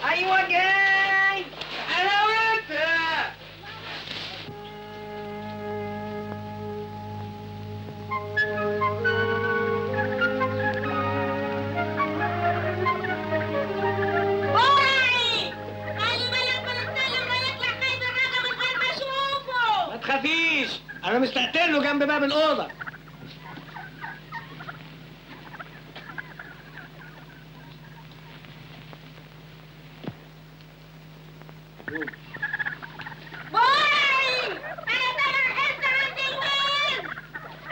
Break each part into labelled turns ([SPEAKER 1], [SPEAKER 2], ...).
[SPEAKER 1] ايوه جاي انا وانت. ما تخافيش انا مستقتل له جنب باب الاوضه.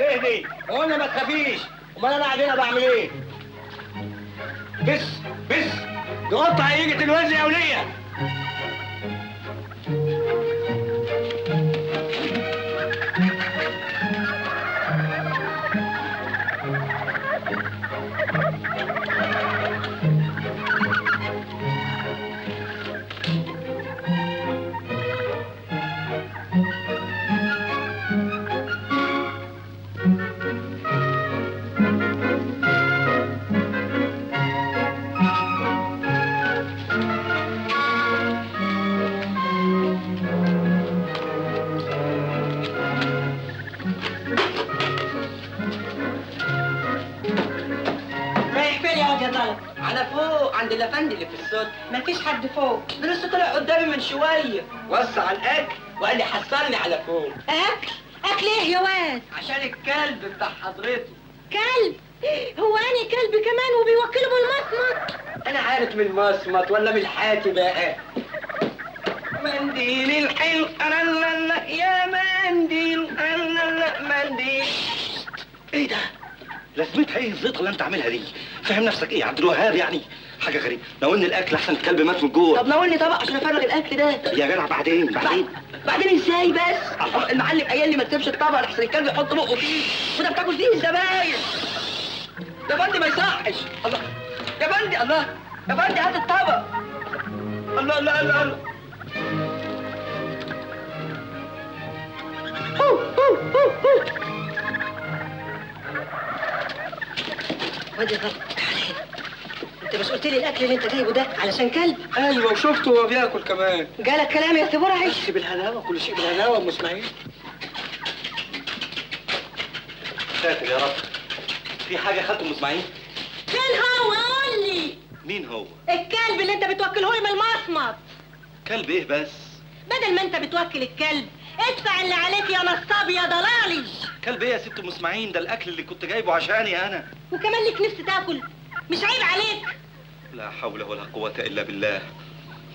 [SPEAKER 1] اهدي قلنا ما تخافيش. امال انا قاعد هنا بعمل ايه؟ بس دي قطه هيجي الوز يا وليه.
[SPEAKER 2] انا فوق عند الافندي اللي في الصوت.
[SPEAKER 1] مفيش حد فوق.
[SPEAKER 2] ده لسه طلع قدامي من شويه وصى على الاكل وقال لي حصلني على فوق.
[SPEAKER 1] اكل ايه يا واد؟
[SPEAKER 2] عشان الكلب بتاع حضرته.
[SPEAKER 1] كلب؟ هو اني كلب كمان وبيوكله بالمصمت؟
[SPEAKER 2] انا عارف من المصمت ولا من الحاتي بقى. منديل الحلو لا يا منديل لا منديل.
[SPEAKER 3] ايه ده؟ لازمتها ايه الزيطه اللي انت عاملها دي؟ فاهم نفسك ايه عبد الوهاب يعني؟ حاجه غريبه. ناولني الاكل احسن الكلب مات من جوه.
[SPEAKER 2] طب ناولني طبق عشان افرغ الاكل ده.
[SPEAKER 3] يا جدع بعدين
[SPEAKER 2] بعدين ازاي بس؟ المعلم قايل لي ما تسيبش الطبق لحسن الكلب يحط بقه فيه وده بتاكل فيه الزباين. يا بندي ما يصحش. الله يا بندي، الله يا بندي هات الطبق. الله الله الله الله.
[SPEAKER 1] واد يا غلط تعالى هنا. انت مش قلت لي الاكل اللي انت جايبه ده علشان كلب؟
[SPEAKER 2] ايوه وشفته وهو بياكل كمان.
[SPEAKER 1] جالك كلام يا سبورعي؟
[SPEAKER 2] بس بالهلاوه، كل شيء بالهلاوه ام اسماعيل.
[SPEAKER 3] ساتر يا رب. في حاجه يا خالته ام اسماعيل؟
[SPEAKER 1] فين هو؟ قول لي.
[SPEAKER 3] مين هو؟
[SPEAKER 1] الكلب اللي انت بتوكله لي من المصمت.
[SPEAKER 3] كلب ايه بس؟
[SPEAKER 1] بدل ما انت بتوكل الكلب ادفع اللي عليك يا نصاب يا ضلالي.
[SPEAKER 3] كلب ايه يا ست ام اسماعيل؟ ده الاكل اللي كنت جايبه عشاني انا.
[SPEAKER 1] وكمان ليك نفس تاكل؟ مش عيب عليك؟
[SPEAKER 3] لا حول ولا قوه الا بالله.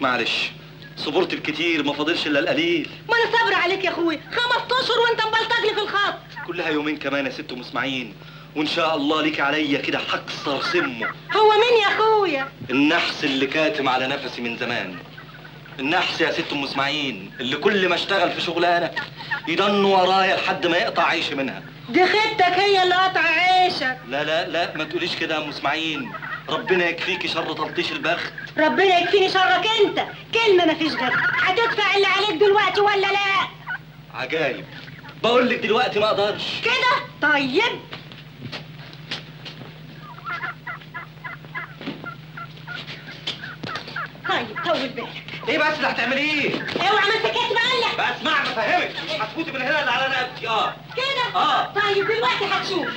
[SPEAKER 3] معلش صبرت الكتير ما فاضلش الا القليل.
[SPEAKER 1] ما انا صابره عليك يا اخويا 5 اشهر وانت مبلطج لي في الخط.
[SPEAKER 3] كلها يومين كمان يا ست ام اسماعيل وان شاء الله ليك عليا كده هكسر سمه.
[SPEAKER 1] هو مين يا اخويا؟
[SPEAKER 3] النحس اللي كاتم على نفسي من زمان. النحس يا ست ام اسماعيل اللي كل ما اشتغل في شغلانه يضن ورايا لحد ما يقطع عيشي منها.
[SPEAKER 1] دي خدتك هي اللي قطع عيشك.
[SPEAKER 3] لا ما تقوليش كده يا ام اسماعيل. ربنا يكفيكي شر تلطيش البخت.
[SPEAKER 1] ربنا يكفيني شرك انت. كلمه مفيش غيرها. هتدفع اللي عليك دلوقتي ولا لا؟
[SPEAKER 3] عجايب. بقول لك دلوقتي ما اقدرش.
[SPEAKER 1] كده طيب. طيب طول بالك.
[SPEAKER 3] ايه بس اللي هتعمليه؟
[SPEAKER 1] اوعى ما سكت بقلك.
[SPEAKER 3] بسمع بفهمك مش هتفوتي من هنا اللي على رقبتي.
[SPEAKER 1] كده؟ طيب دلوقتي هتشوف.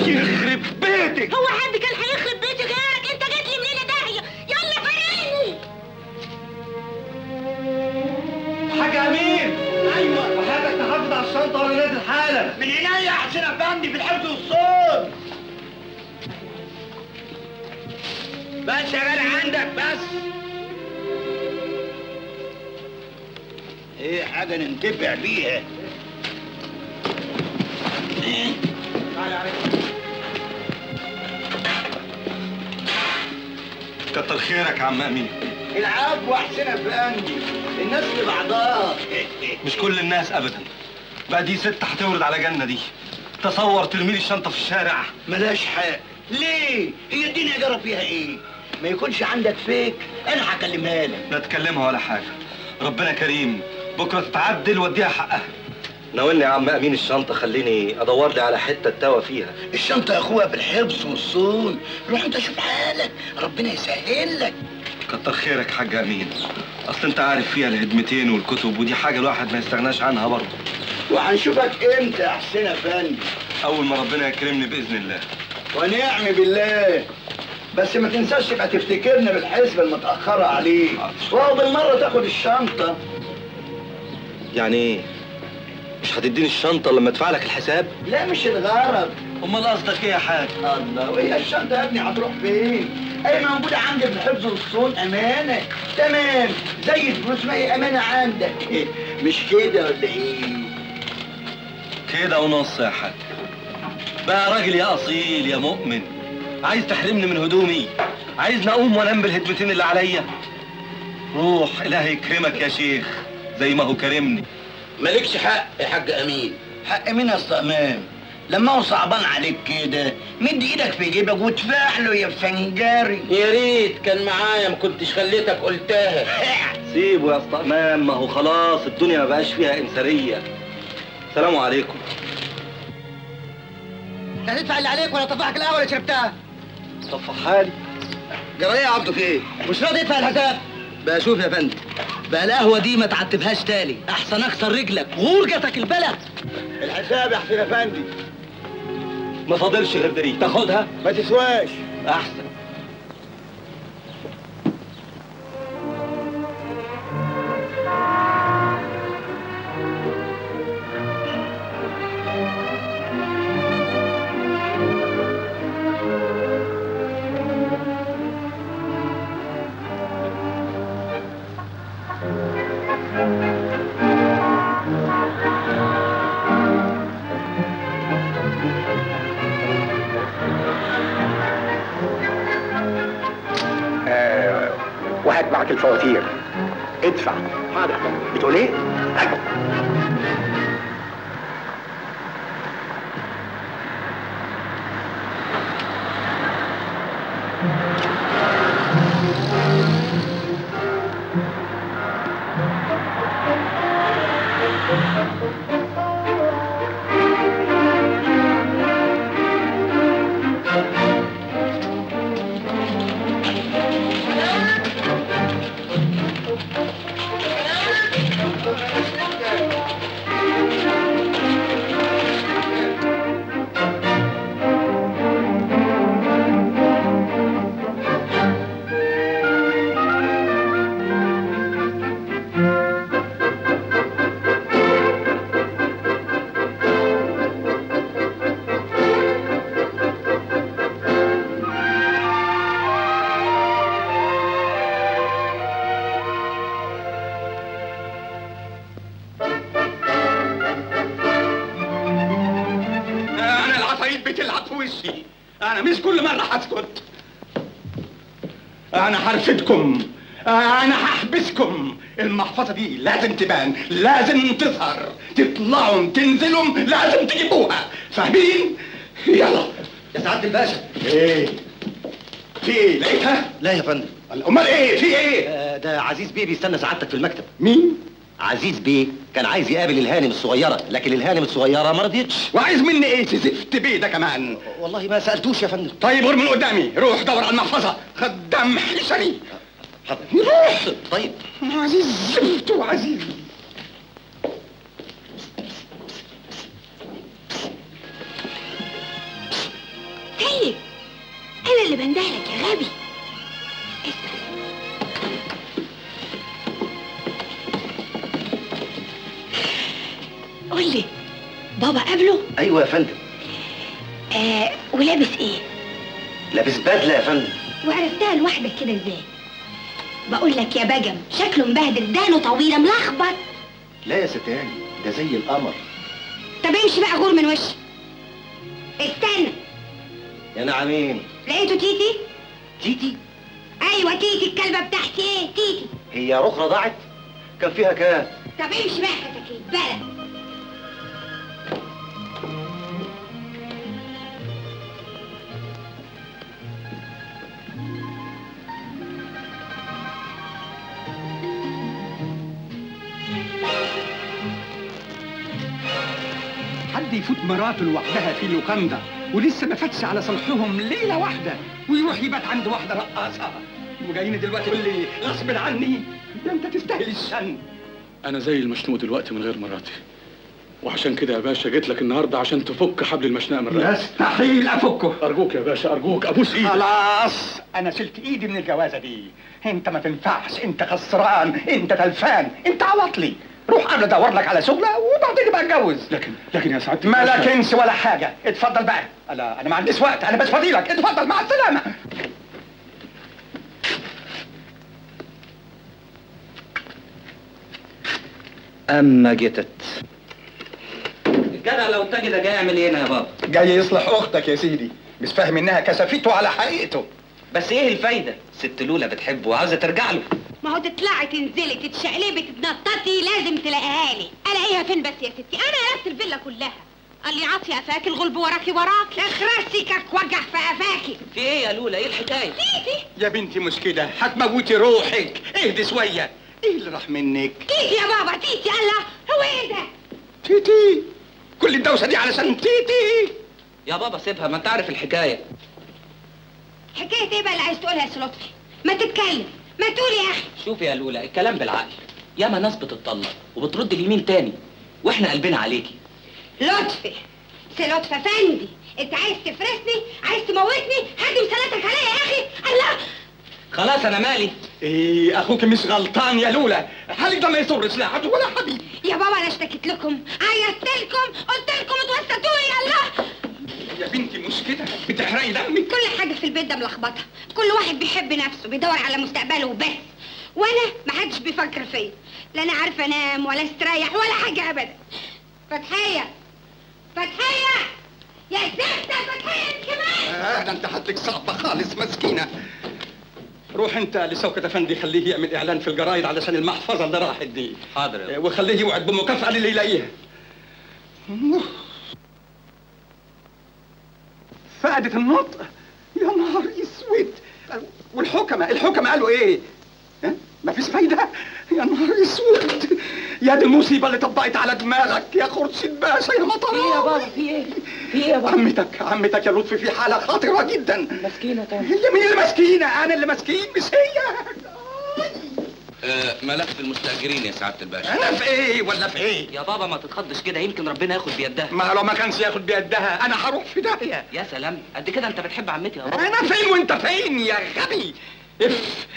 [SPEAKER 3] يخرب بيتك.
[SPEAKER 1] هو حد كان هيخرب بيتي غيرك؟ انت جيت لي منين داهيه؟ يلا فرقني.
[SPEAKER 3] حاج امين. ايوه وحياتك تحافظ على الشنطه وانا نازل حالا.
[SPEAKER 2] من عينيا يا حسين افندي في الحفظ والصوت. بس يا غالي عندك بس.
[SPEAKER 4] ايه حاجة ننتفع بيها؟
[SPEAKER 2] تعالى عليك.
[SPEAKER 3] كتر خيرك يا عم امين.
[SPEAKER 4] العفو يا حسين افندي، الناس لبعضها.
[SPEAKER 3] مش كل الناس ابدا. بقى دي ست هتورد على جنة دي. تصور ترميلي الشنطة في الشارع.
[SPEAKER 4] ملاش حق. ليه؟ هي الدنيا جرى فيها ايه؟ ما يكونش عندك فيك انا هكلمها لك.
[SPEAKER 3] لا تكلمها ولا حاجة. ربنا كريم بكره تتعدل واديها حقها. ناولني يا عم امين الشنطه، خليني ادور لي على حته توا فيها.
[SPEAKER 4] الشنطة يا اخويا بالحفظ والصون، روح انت شوف حالك، ربنا يسهل لك.
[SPEAKER 3] كتر خيرك حاج امين، اصل انت عارف فيها الهدمتين والكتب، ودي حاجه الواحد ما يستغناش عنها برضه.
[SPEAKER 4] وهنشوفك امتى يا حسين افندي؟
[SPEAKER 3] اول ما ربنا يكرمني باذن الله.
[SPEAKER 4] ونعم بالله. بس ما تنساش تبقى تفتكرنا بالحسبة المتأخرة عليك، وهو بالمرة تاخد الشنطة.
[SPEAKER 3] يعني ايه؟ مش هتديني الشنطه لما ادفع لك الحساب؟
[SPEAKER 4] لا مش الغرض.
[SPEAKER 3] امال قصدك ايه يا حاج؟
[SPEAKER 4] الله، وهي الشنطة يا ابني هتروح فين؟ أي موجودة عندي بالحفظ والصون أمانة. تمام، زي الفلوس ما هي أمانة عندك. مش كده ولا إيه؟
[SPEAKER 3] كده ونص يا حاج. بقى راجل يا اصيل يا مؤمن، عايز تحرمني من هدومي؟ عايزني اقوم وانام بالهدمتين اللي عليا؟ روح، الهي يكرمك يا شيخ زي ما هو كرمني.
[SPEAKER 4] مالكش حق يا حاج أمين. حق مين يا أسطى أمام؟ لما هو صعبان عليك كده مد ايدك في جيبك وادفع له يا فنجاري.
[SPEAKER 1] يا ريت كان معايا، ما كنتش خليتك قلتها.
[SPEAKER 3] سيبه يا اسطى امام، ما هو خلاص الدنيا ما بقاش فيها انسانيه. سلام عليكم.
[SPEAKER 2] هتدفع اللي عليك ولا طفحك القهوه اللي شربتها؟
[SPEAKER 3] صفح حالي.
[SPEAKER 4] جرايه يا عبده في ايه؟
[SPEAKER 2] مش راضي يدفع الحساب.
[SPEAKER 4] بقى شوف يا فندم،
[SPEAKER 2] بقى القهوه دي ما تعتبهاش تاني، احسن اكسر رجلك غورجتك البلد.
[SPEAKER 4] الحساب يا حسين افندي.
[SPEAKER 3] ما فاضلش غير دي، تاخدها؟
[SPEAKER 4] ما تسواش.
[SPEAKER 3] احسن.
[SPEAKER 4] وهات معاك الفواتير. ادفع. حاضر. بتقول ايه؟ هات.
[SPEAKER 1] انا مش كل مرة هسكت. انا هرفدكم، انا هحبسكم. المحفظة دي لازم تبان، لازم تظهر، تطلعوا تنزلوا لازم تجيبوها، فاهمين؟ يلا
[SPEAKER 4] يا سعادة الباشا.
[SPEAKER 1] ايه؟ في ايه؟ لقيتها؟
[SPEAKER 4] لا يا فندم.
[SPEAKER 1] امال ايه؟ في ايه؟
[SPEAKER 5] ده عزيز بيه بيستنى سعادتك في المكتب.
[SPEAKER 1] مين؟
[SPEAKER 5] عزيز بيه كان عايز يقابل الهانم الصغيرة، لكن الهانم الصغيرة ما رضيتش.
[SPEAKER 1] وعايز مني ايه؟ زفت بيه ده كمان.
[SPEAKER 5] والله ما سألتوش يا فندم.
[SPEAKER 1] طيب غور من قدامي، روح دور على المحفظة، خدام حشري.
[SPEAKER 5] حاضر.
[SPEAKER 1] روح.
[SPEAKER 5] طيب.
[SPEAKER 1] عزيز زفت وعزيز.
[SPEAKER 6] طيب انا اللي بندهلك يا غبي. قول لي بابا قابله؟
[SPEAKER 5] ايوه يا فندم.
[SPEAKER 6] ولابس ايه؟
[SPEAKER 5] لابس بدلة يا فندم.
[SPEAKER 6] وعرفتها لوحدك كده ازاي؟ بقول لك يا بجم شكله مبهدل، دانه طويله ملخبط.
[SPEAKER 5] لا يا ستاني، ده زي القمر.
[SPEAKER 6] طب امشي بقى غور من وشي. استنى،
[SPEAKER 5] يا نعمين.
[SPEAKER 6] لقيته تيتي؟
[SPEAKER 5] تيتي؟
[SPEAKER 6] ايوه تيتي الكلبه بتاعتي. ايه تيتي؟
[SPEAKER 5] هي رخرة ضاعت؟ كان فيها كام؟
[SPEAKER 6] طب امشي بقى كتاكيت بلد.
[SPEAKER 1] حد يفوت مراته لوحدها في لوكاندا ولسه ما فاتش على صلحهم ليله واحده ويروح يبات عند واحده رقاصه وجايين دلوقتي يقول لي غصب عني؟ ده انت تستاهل الشن.
[SPEAKER 7] انا زي المشنوق دلوقتي من غير مراتي، وعشان كده يا باشا جيت لك النهارده عشان تفك حبل المشنقه من رقبتي.
[SPEAKER 1] يستحيل افكه.
[SPEAKER 7] ارجوك يا باشا، ارجوك ابوس ايدك.
[SPEAKER 1] خلاص انا شلت ايدي من الجوازه دي. انت ما تنفعش، انت خسران، انت تلفان، انت عواطلي. روح قبل ادور لك على شغله وبعدين بقى اتجوز.
[SPEAKER 7] لكن يا سعاده
[SPEAKER 1] ما
[SPEAKER 7] الباشا.
[SPEAKER 1] لكنش ولا حاجه. اتفضل بقى. انا ما عنديش وقت، انا مش فاضي لك. اتفضل مع السلامه.
[SPEAKER 3] اما جتت الجدع لو التاجي ده جاي يعمل ايه هنا يا بابا؟
[SPEAKER 1] جاي يصلح اختك يا سيدي. مش فاهم انها كسفته على حقيقته.
[SPEAKER 3] بس ايه الفايده؟ ست لولا بتحبه وعاوزه ترجع له.
[SPEAKER 6] ما هو تطلعي تنزلي تتشقلبي تتنططي لازم تلاقيها لي. الاقيها فين بس يا ستي؟ انا قلبت الفيلا كلها. قال لي عاطي قفاكي الغلب وراكي اخرسي كك وجع في قفاكي.
[SPEAKER 2] في ايه يا لولا؟ ايه الحكايه؟
[SPEAKER 6] تيتي
[SPEAKER 1] يا بنتي مش كده، هتموتي روحك. اهدي شويه. ايه اللي راح منك؟
[SPEAKER 6] تيتي يا بابا تيتي. الله هو ايه ده؟
[SPEAKER 1] تيتي؟ كل الدوشه دي علشان تيتي؟
[SPEAKER 2] يا بابا سيبها، ما انت عارف الحكايه.
[SPEAKER 6] حكايه ايه بقى اللي عايز تقولها يا سلطفي؟ ما تتكلم، ما تقولي يا اخي.
[SPEAKER 2] شوفي يا لولا، الكلام بالعقل. ياما ناس بتتطلق وبترد اليمين تاني، واحنا قلبنا عليكي.
[SPEAKER 6] لطفي لطفي افندي، انت عايز تفرسني؟ عايز تموتني؟ هدم سلامتك عليا يا اخي. الله
[SPEAKER 2] خلاص انا مالي.
[SPEAKER 1] ايه اخوك مش غلطان يا لولا. حالك ده ما يسرش لا عدو ولا حبيب.
[SPEAKER 6] يا بابا انا اشتكيت لكم، عيطت لكم، قلت لكم اتوسطوني. الله
[SPEAKER 1] يا بنتي مش كده، بتحرقي دمك.
[SPEAKER 6] كل حاجه في البيت ده ملخبطه. كل واحد بيحب نفسه، بيدور على مستقبله وبس. وانا محدش بيفكر فيا. لا انا عارفه انام ولا استريح ولا حاجه ابدا. فتحيه فتحيه يا زفته، فتحيه انت كمان.
[SPEAKER 1] ده انت حالتك صعبه خالص مسكينه. روح انت لشوكة افندي، خليه يعمل اعلان في الجرايد علشان المحفظه اللي راحت دي.
[SPEAKER 2] حاضر.
[SPEAKER 1] وخليه يوعد بمكافاه للي يلاقيها. فقدت النطق. يا نهار اسود. والحكمة قالوا ايه؟ ها؟ مفيش فايدة؟ يا نهار اسود. يا دي المصيبة اللي طبقت على دماغك يا خورشيد باشا يا مطر.
[SPEAKER 2] في ايه يا بابا؟ في ايه؟ في ايه يا بابا؟
[SPEAKER 1] عمتك يا لطفي في حالة خطرة جدا.
[SPEAKER 2] مسكينه طبعا.
[SPEAKER 1] هي مين اللي مسكينة؟ أنا اللي مسكين مش هي.
[SPEAKER 3] ملف المستأجرين يا سعاده الباشا.
[SPEAKER 1] أنا في إيه ولا في إيه؟
[SPEAKER 2] يا بابا ما تتخضش كده، يمكن ربنا ياخد بيدها.
[SPEAKER 1] ما لو ما كانش ياخد بيدها أنا هروح في داهية.
[SPEAKER 2] يا سلام، قد كده انت بتحب عمتي يا بابا.
[SPEAKER 1] أنا فين وأنت فين يا غبي؟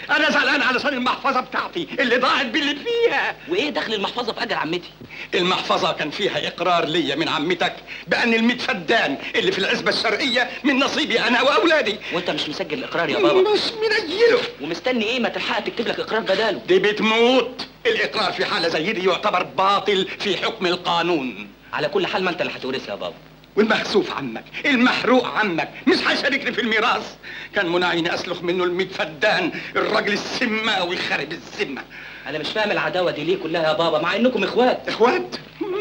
[SPEAKER 1] أنا زعلان علشان المحفظة بتاعتي اللي ضاعت باللي فيها.
[SPEAKER 2] وايه دخل المحفظه في اجل عمتي؟
[SPEAKER 1] المحفظة كان فيها إقرار ليا من عمتك بأن ال100 فدان اللي في العزبة الشرقية من نصيبي أنا وأولادي.
[SPEAKER 2] وانت مش مسجل الاقرار يا بابا؟
[SPEAKER 1] مش منيله.
[SPEAKER 2] ومستني ايه؟ ما تلحق تكتب لك اقرار بداله.
[SPEAKER 1] دي بتموت. الإقرار في حالة زي دي يعتبر باطل في حكم القانون.
[SPEAKER 2] على كل حال ما انت اللي هتورث يا بابا.
[SPEAKER 1] والمخسوف عمك المحروق عمك مش هيشاركني في الميراث. كان منعيني أسلخ منه ال100 فدان. الراجل السماوي خارب الذمة.
[SPEAKER 2] انا مش فاهم العداوه دي ليه كلها يا بابا مع انكم اخوات.
[SPEAKER 1] إخوات؟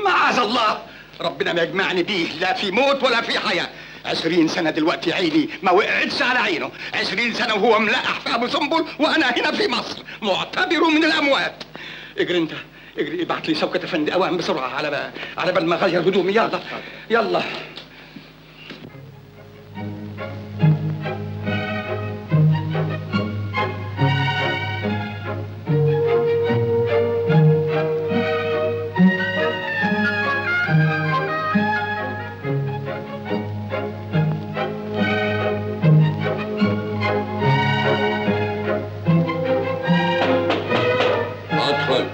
[SPEAKER 1] معاذ الله. ربنا ما يجمعني بيه لا في موت ولا في حياة. 20 سنة دلوقتي عيني ما وقعتش على عينه. 20 سنة وهو ملقح في أبو سنبل وأنا هنا في مصر معتبره من الأموات. اجري انت، اجري ابعت لي شوكة افندي اوام بسرعة على بال ما اغير هدومي. يلا يلا.
[SPEAKER 3] ادخل.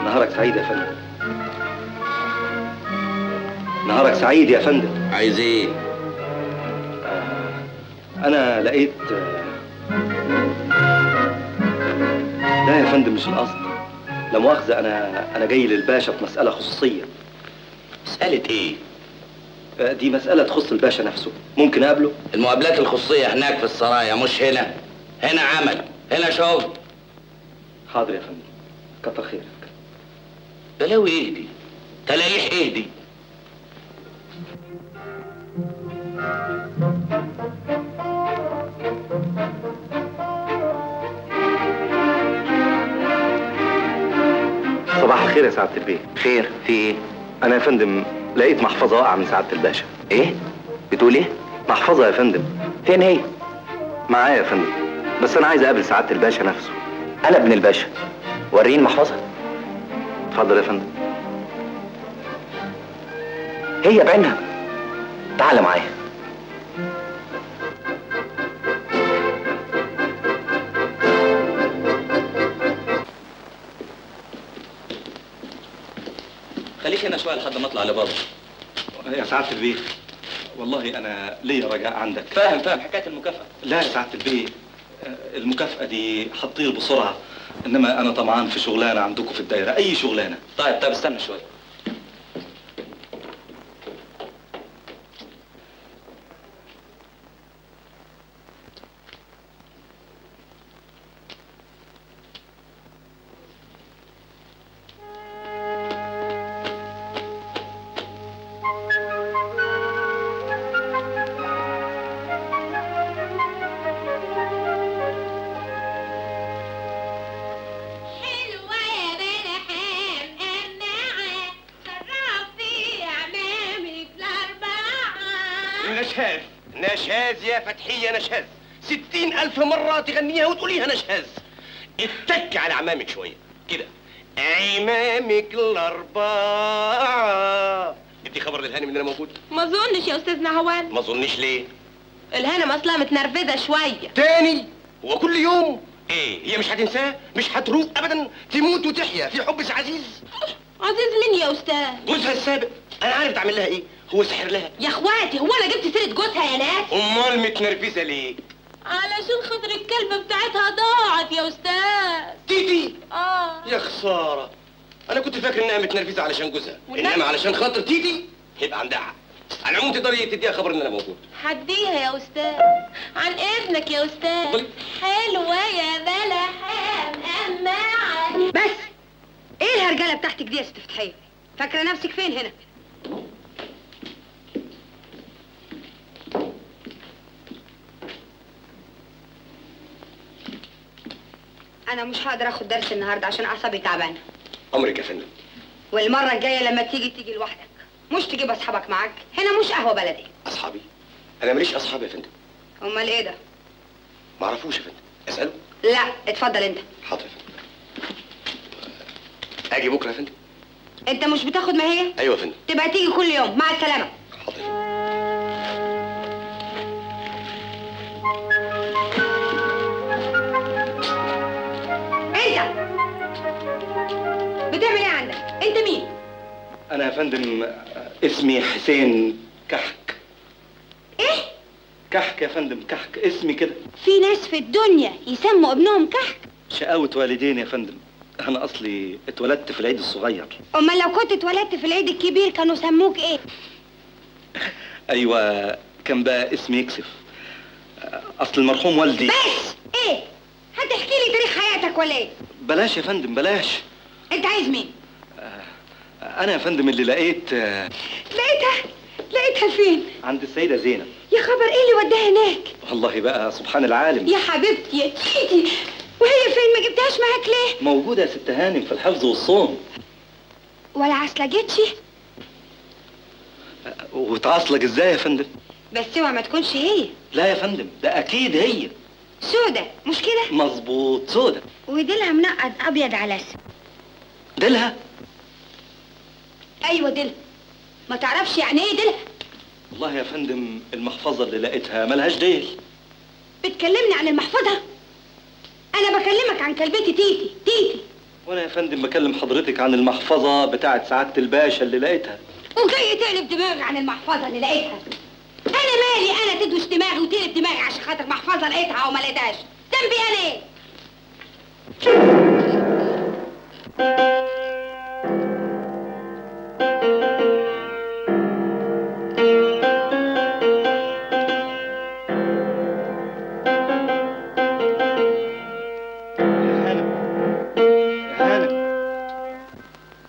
[SPEAKER 5] نهارك سعيد يا فندم. نهارك سعيد يا فندم.
[SPEAKER 3] عايز ايه؟
[SPEAKER 5] أنا لقيت لا يا فندم مش القصد. لا مؤاخذة، أنا جاي للباشا في مسألة خصوصية.
[SPEAKER 3] مسألة ايه؟
[SPEAKER 5] دي مسألة تخص الباشا نفسه. ممكن أقابله؟
[SPEAKER 3] المقابلات الخصوصية هناك في السرايا مش هنا. هنا عمل، هنا شغل.
[SPEAKER 5] حاضر يا فندم، كتر خيرك.
[SPEAKER 3] بلاوي ايه دي؟ تلاقيح ايه دي؟
[SPEAKER 5] الخير يا سعادة البيه.
[SPEAKER 8] خير في ايه؟
[SPEAKER 5] أنا يا فندم لقيت محفظة واقعة من سعادة الباشا.
[SPEAKER 8] ايه؟ بتقول ايه؟
[SPEAKER 5] محفظة يا فندم.
[SPEAKER 8] فين هي؟
[SPEAKER 5] معايا يا فندم، بس أنا عايز أقابل سعادة الباشا نفسه.
[SPEAKER 8] انا ابن الباشا، وريني المحفظة.
[SPEAKER 5] اتفضل يا فندم.
[SPEAKER 8] هي بعينها. تعال معايا.
[SPEAKER 3] خليك هنا شويه لحد ما اطلع لبابا.
[SPEAKER 5] يا سعادة البيه، والله أنا ليا رجاء عندك.
[SPEAKER 3] فاهم حكايه المكافاه.
[SPEAKER 5] لا يا سعادة البيه، المكافأة دي هتطير بسرعة، إنما أنا طمعان في شغلانة عندكم في الدايرة، أي شغلانة.
[SPEAKER 3] طيب استنى شويه.
[SPEAKER 6] حلوة يا بلحام قماعة صرفتي أعمامك الأربعة.
[SPEAKER 1] نشاز يا فتحية، نشاز 60,000 مرة تغنيها وتقوليها نشاز. اتك على عمامك شوية كده. عمامك الأربعة. ادي خبر للهانم ان انا موجود.
[SPEAKER 9] ما اظنش يا استاذ نهوان.
[SPEAKER 1] ما اظنش ليه؟
[SPEAKER 9] الهانم اصلا متنرفزه شويه.
[SPEAKER 1] تاني؟ هو كل يوم؟ ايه هي مش هتنساه؟ مش هتروق ابدا؟ تموت وتحيا في حب عزيز.
[SPEAKER 9] عزيز مين يا استاذ؟
[SPEAKER 1] جوزها السابق. انا عارف تعمل لها ايه، هو سحر لها.
[SPEAKER 9] يا اخواتي هو انا جبت سيره جوزها يا ناس؟
[SPEAKER 1] امال متنرفزه ليه؟
[SPEAKER 9] علشان خاطر الكلبه بتاعتها ضاعت يا استاذ.
[SPEAKER 1] تيتي؟
[SPEAKER 9] اه
[SPEAKER 1] يا خساره، انا كنت فاكر انها متنرفزه علشان جوزها، انما علشان خاطر تيتي يبقى عندها حق. على العموم تقدري تديها خبر ان انا موجود.
[SPEAKER 9] هديها يا استاذ، عن اذنك يا استاذ.
[SPEAKER 1] اتفضلي.
[SPEAKER 9] حلوه يا بلحام قماعه.
[SPEAKER 6] بس ايه الهرجله بتاعتك دي يا ست فتحيه؟ فاكره نفسك فين هنا؟ انا مش هقدر اخد درس النهارده عشان اعصابي تعبانه.
[SPEAKER 1] امرك يا فندم.
[SPEAKER 6] والمره الجايه لما تيجي لوحدك، مش تجيب اصحابك معاك. هنا مش قهوه بلدي.
[SPEAKER 1] اصحابي؟ انا ماليش اصحاب يا فندم.
[SPEAKER 6] امال ايه ده؟
[SPEAKER 1] ما اعرفوش يا فندم، اساله.
[SPEAKER 6] لا اتفضل انت.
[SPEAKER 1] حاضر يا فندم. اجي بكره يا فندم.
[SPEAKER 6] انت مش بتاخد ما هي؟
[SPEAKER 1] ايوه يا فندم.
[SPEAKER 6] تبقى تيجي كل يوم. مع السلامه.
[SPEAKER 1] حاضر يا فندم.
[SPEAKER 6] انت بتعمل ايه عندك؟ انت مين؟
[SPEAKER 5] أنا يا فندم اسمي حسين كحك.
[SPEAKER 6] ايه؟
[SPEAKER 5] كحك يا فندم، كحك اسمي كده.
[SPEAKER 6] في ناس في الدنيا يسموا ابنهم كحك؟
[SPEAKER 5] شقاوة والدين يا فندم. أنا أصلي اتولدت في العيد الصغير.
[SPEAKER 6] امال لو كنت اتولدت في العيد الكبير كانوا سموك ايه؟
[SPEAKER 5] أيوة، كان بقى اسمي يكسف. أصل المرحوم والدي.
[SPEAKER 6] بس ايه؟ هتحكي لي تاريخ حياتك ولا ايه؟
[SPEAKER 5] بلاش يا فندم بلاش.
[SPEAKER 6] انت عايز مين؟
[SPEAKER 5] أنا يا فندم اللي لقيت
[SPEAKER 6] لقيتها فين؟
[SPEAKER 5] عند السيدة زينب.
[SPEAKER 6] يا خبر ايه اللي وداها هناك؟
[SPEAKER 5] والله بقى سبحان العالم.
[SPEAKER 6] يا حبيبتي يا تيتي، وهي فين؟ ما جبتهاش معاك ليه؟
[SPEAKER 5] موجودة يا ست هانم في الحفظ والصوم.
[SPEAKER 6] ولا عسلجتش؟
[SPEAKER 5] وتعصلك ازاي يا فندم؟
[SPEAKER 6] بس اوعى ما تكونش هي.
[SPEAKER 5] لا يا فندم، ده أكيد هي.
[SPEAKER 6] سودة مش كده؟
[SPEAKER 5] مظبوط، سودة.
[SPEAKER 6] وديلها منقد ابيض على اسود.
[SPEAKER 5] ديلها؟
[SPEAKER 6] ايوه ديلها. ما تعرفش يعني ايه ديلها؟
[SPEAKER 5] والله يا فندم المحفظة اللي لقيتها ملهاش ديل.
[SPEAKER 6] بتكلمني عن المحفظة؟ انا بكلمك عن كلبتي تيتي.
[SPEAKER 5] وانا يا فندم بكلم حضرتك عن المحفظة بتاعت سعادة الباشا اللي لقيتها.
[SPEAKER 6] وجاي تقلب دماغي عن المحفظة اللي لقيتها. انا مالي انا تدوش دماغي وتقلب دماغي عشان خاطر محفظة لقيتها او ما لقيتهاش؟ ذنبي انا ايه؟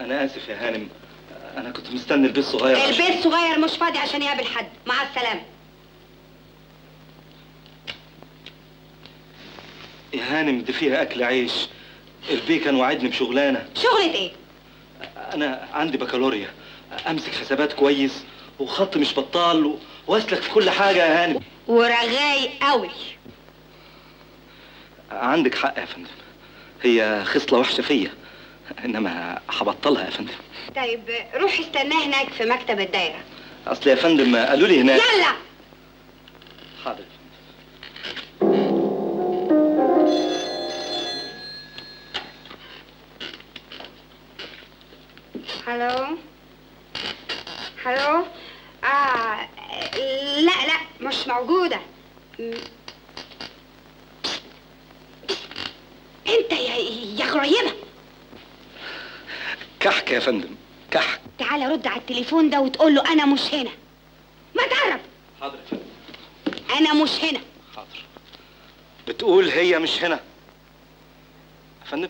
[SPEAKER 5] أنا آسف يا هانم، أنا كنت مستني البيت صغير.
[SPEAKER 6] البيت صغير مش فاضي عشان يقابل حد. مع السلامة.
[SPEAKER 5] يا هانم دي فيها أكل عيش. البيه كان وعدني بشغلانة.
[SPEAKER 6] شغلة ايه؟
[SPEAKER 3] انا عندي بكالوريا، امسك حسابات كويس وخط مش بطال واسلك في كل حاجه يا هانم.
[SPEAKER 6] ورغاي قوي.
[SPEAKER 3] عندك حق يا فندم، هي خصله وحشه فيا، انما هبطلها يا فندم.
[SPEAKER 6] طيب روح استناه هناك في مكتب الدايره.
[SPEAKER 3] اصل يا فندم قالوا لي هناك.
[SPEAKER 6] يلا.
[SPEAKER 3] حاضر.
[SPEAKER 6] هلو هلو. لا مش موجودة. انت يا غريبة.
[SPEAKER 3] كحك يا فندم، كحك.
[SPEAKER 6] تعالى رد على التليفون ده وتقول له انا مش هنا. ما تعرف.
[SPEAKER 3] حاضر يا فندم.
[SPEAKER 6] انا مش هنا.
[SPEAKER 3] حاضر. بتقول هي مش هنا يا فندم؟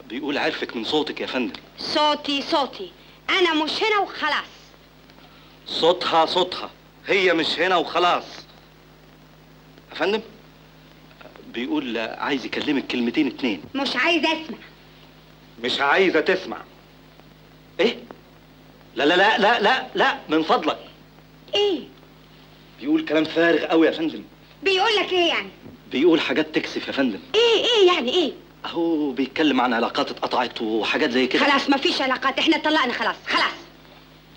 [SPEAKER 3] بيقول عرفك من صوتك يا فندم.
[SPEAKER 6] صوتي انا مش هنا وخلاص.
[SPEAKER 3] صوتها هي مش هنا وخلاص يا فندم. بيقول عايز يكلمك كلمتين اتنين.
[SPEAKER 6] مش عايزة اسمع.
[SPEAKER 3] مش عايزة تسمع. ايه؟ لا لا لا لا لا لا من فضلك.
[SPEAKER 6] ايه؟
[SPEAKER 3] بيقول كلام فارغ قوي يا فندم.
[SPEAKER 6] بيقول لك ايه يعني؟
[SPEAKER 3] بيقول حاجات تكسف يا فندم.
[SPEAKER 6] ايه يعني ايه؟
[SPEAKER 3] اهو بيتكلم عن علاقات اتقطعت وحاجات زي كده.
[SPEAKER 6] خلاص مفيش علاقات، احنا اتطلقنا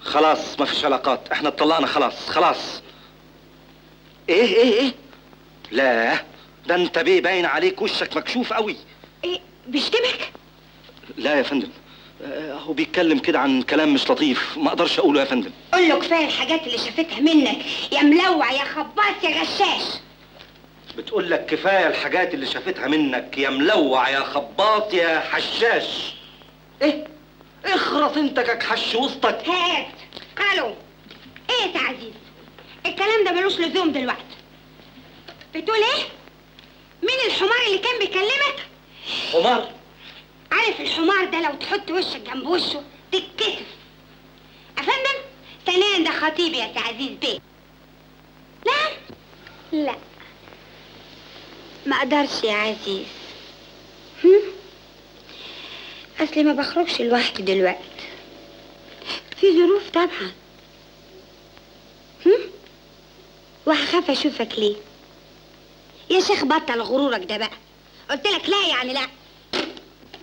[SPEAKER 6] خلاص.
[SPEAKER 3] مفيش علاقات، احنا اتطلقنا خلاص. ايه؟ لا ده انت باين عليك وشك مكشوف قوي.
[SPEAKER 6] ايه بيشتمك؟
[SPEAKER 3] لا يا فندم، هو بيتكلم كده عن كلام مش لطيف، ما اقدرش اقوله يا فندم.
[SPEAKER 6] قول له كفايه الحاجات اللي شافتها منك يا ملوع يا خباط يا غشاش.
[SPEAKER 3] بتقول لك كفايه الحاجات اللي شافتها منك يا ملوع يا خباط يا حشاش. ايه؟ اخرس انت كحش وسطك.
[SPEAKER 6] هات. الو. ايه يا عزيز؟ الكلام ده ملوش لزوم دلوقتي. بتقول ايه؟ مين الحمار اللي كان بيكلمك؟
[SPEAKER 3] حمار؟
[SPEAKER 6] عارف الحمار ده لو تحط وشك جنب وشه تتكسف. افندم سنان ده خطيبي يا عزيز بيه. لا ما اقدرش يا عزيز. اصلي ما بخرجش لوحدي دلوقتي، في ظروف طبعا. وهخاف اشوفك ليه يا شيخ؟ بطل غرورك ده بقى. قلت لك لا يعني لا.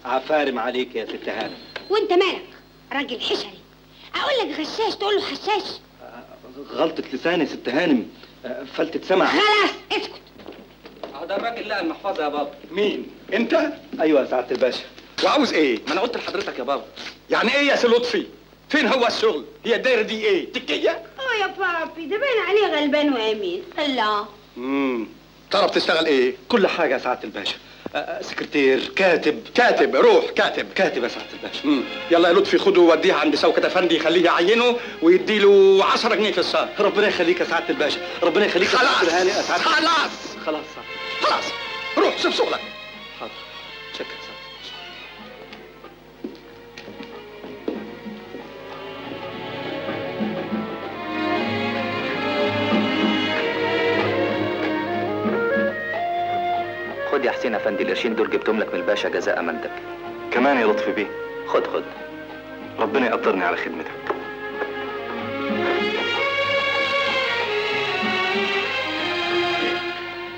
[SPEAKER 3] عفارم عليك يا ست هانم.
[SPEAKER 6] وانت مالك؟ راجل حشري. اقول لك غشاش تقول له حشاش.
[SPEAKER 3] غلطة لساني يا ست هانم، فلتة سمع.
[SPEAKER 6] خلاص اسكت.
[SPEAKER 3] ده الراجل لقى المحفظة يا بابا.
[SPEAKER 1] مين؟ انت؟
[SPEAKER 3] ايوه يا سعادة الباشا.
[SPEAKER 1] وعاوز ايه؟
[SPEAKER 3] ما انا قلت لحضرتك يا بابا.
[SPEAKER 1] يعني ايه يا سي لطفي؟ فين هو الشغل؟ هي الدايره دي ايه؟ تكيه؟
[SPEAKER 6] يا بابي ده باين عليه غلبان وامين. الله.
[SPEAKER 1] تعرف تشتغل ايه؟
[SPEAKER 3] كل حاجة يا سعادة الباشا، سكرتير، كاتب.
[SPEAKER 1] روح كاتب
[SPEAKER 3] يا سعادة الباشا.
[SPEAKER 1] يلا يا لطفي خده ووديه عند شوكة افندي يخليه يعينه ويديله 10 جنيه في الشهر.
[SPEAKER 3] ربنا يخليك يا سعادة الباشا، ربنا يخليك.
[SPEAKER 1] خلاص روح شوف شغلك.
[SPEAKER 3] حاضر. شكرا سعادة.
[SPEAKER 8] خد يا حسين افندي القرشين دول جبتهم لك من الباشا جزاء امانتك.
[SPEAKER 3] كمان يا لطفي بيه.
[SPEAKER 8] خد.
[SPEAKER 3] ربنا يقدرني على خدمتك.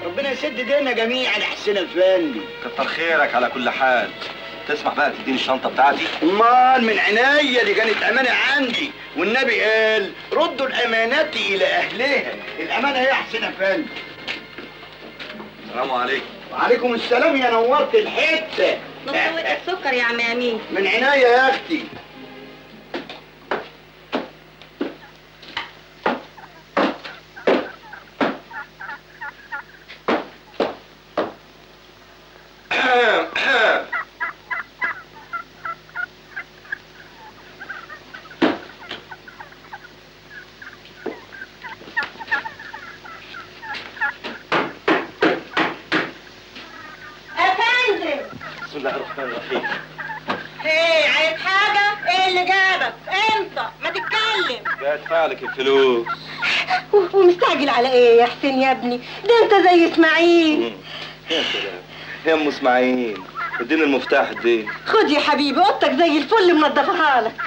[SPEAKER 4] ربنا يسد دينا جميعا يا حسين افندي.
[SPEAKER 3] كتر خيرك على كل حال. تسمح بقى تديني الشنطة بتاعتي؟
[SPEAKER 4] امال من عينيا، دي كانت امانه عندي، والنبي قال ردوا الامانات الى اهلها. الامانه هي يا حسين افندي.
[SPEAKER 3] السلام عليكم.
[SPEAKER 4] وعليكم السلام، يا نورت الحته.
[SPEAKER 9] نص السكر يا عم امين.
[SPEAKER 4] من عينيا يا اختي.
[SPEAKER 3] بسم الله الرحمن الرحيم.
[SPEAKER 9] ايه عايز حاجة؟ ايه اللي جابك؟ انت ما تتكلم.
[SPEAKER 3] جاي ادفع لك الفلوس.
[SPEAKER 9] ومستعجل على ايه يا حسين يا ابني؟ ده انت زي اسماعيل.
[SPEAKER 3] يا سلام يا ام اسماعيل.
[SPEAKER 5] اديني المفتاح اديني.
[SPEAKER 9] خد يا حبيبي، اوضتك زي الفل منضفها لك.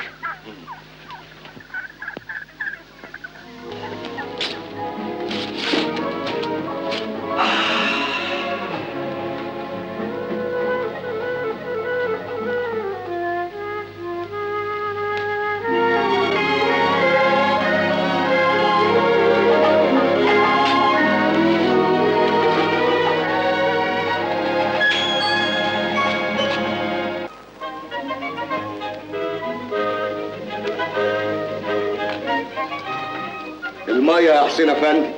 [SPEAKER 1] المية يا حسين افندي.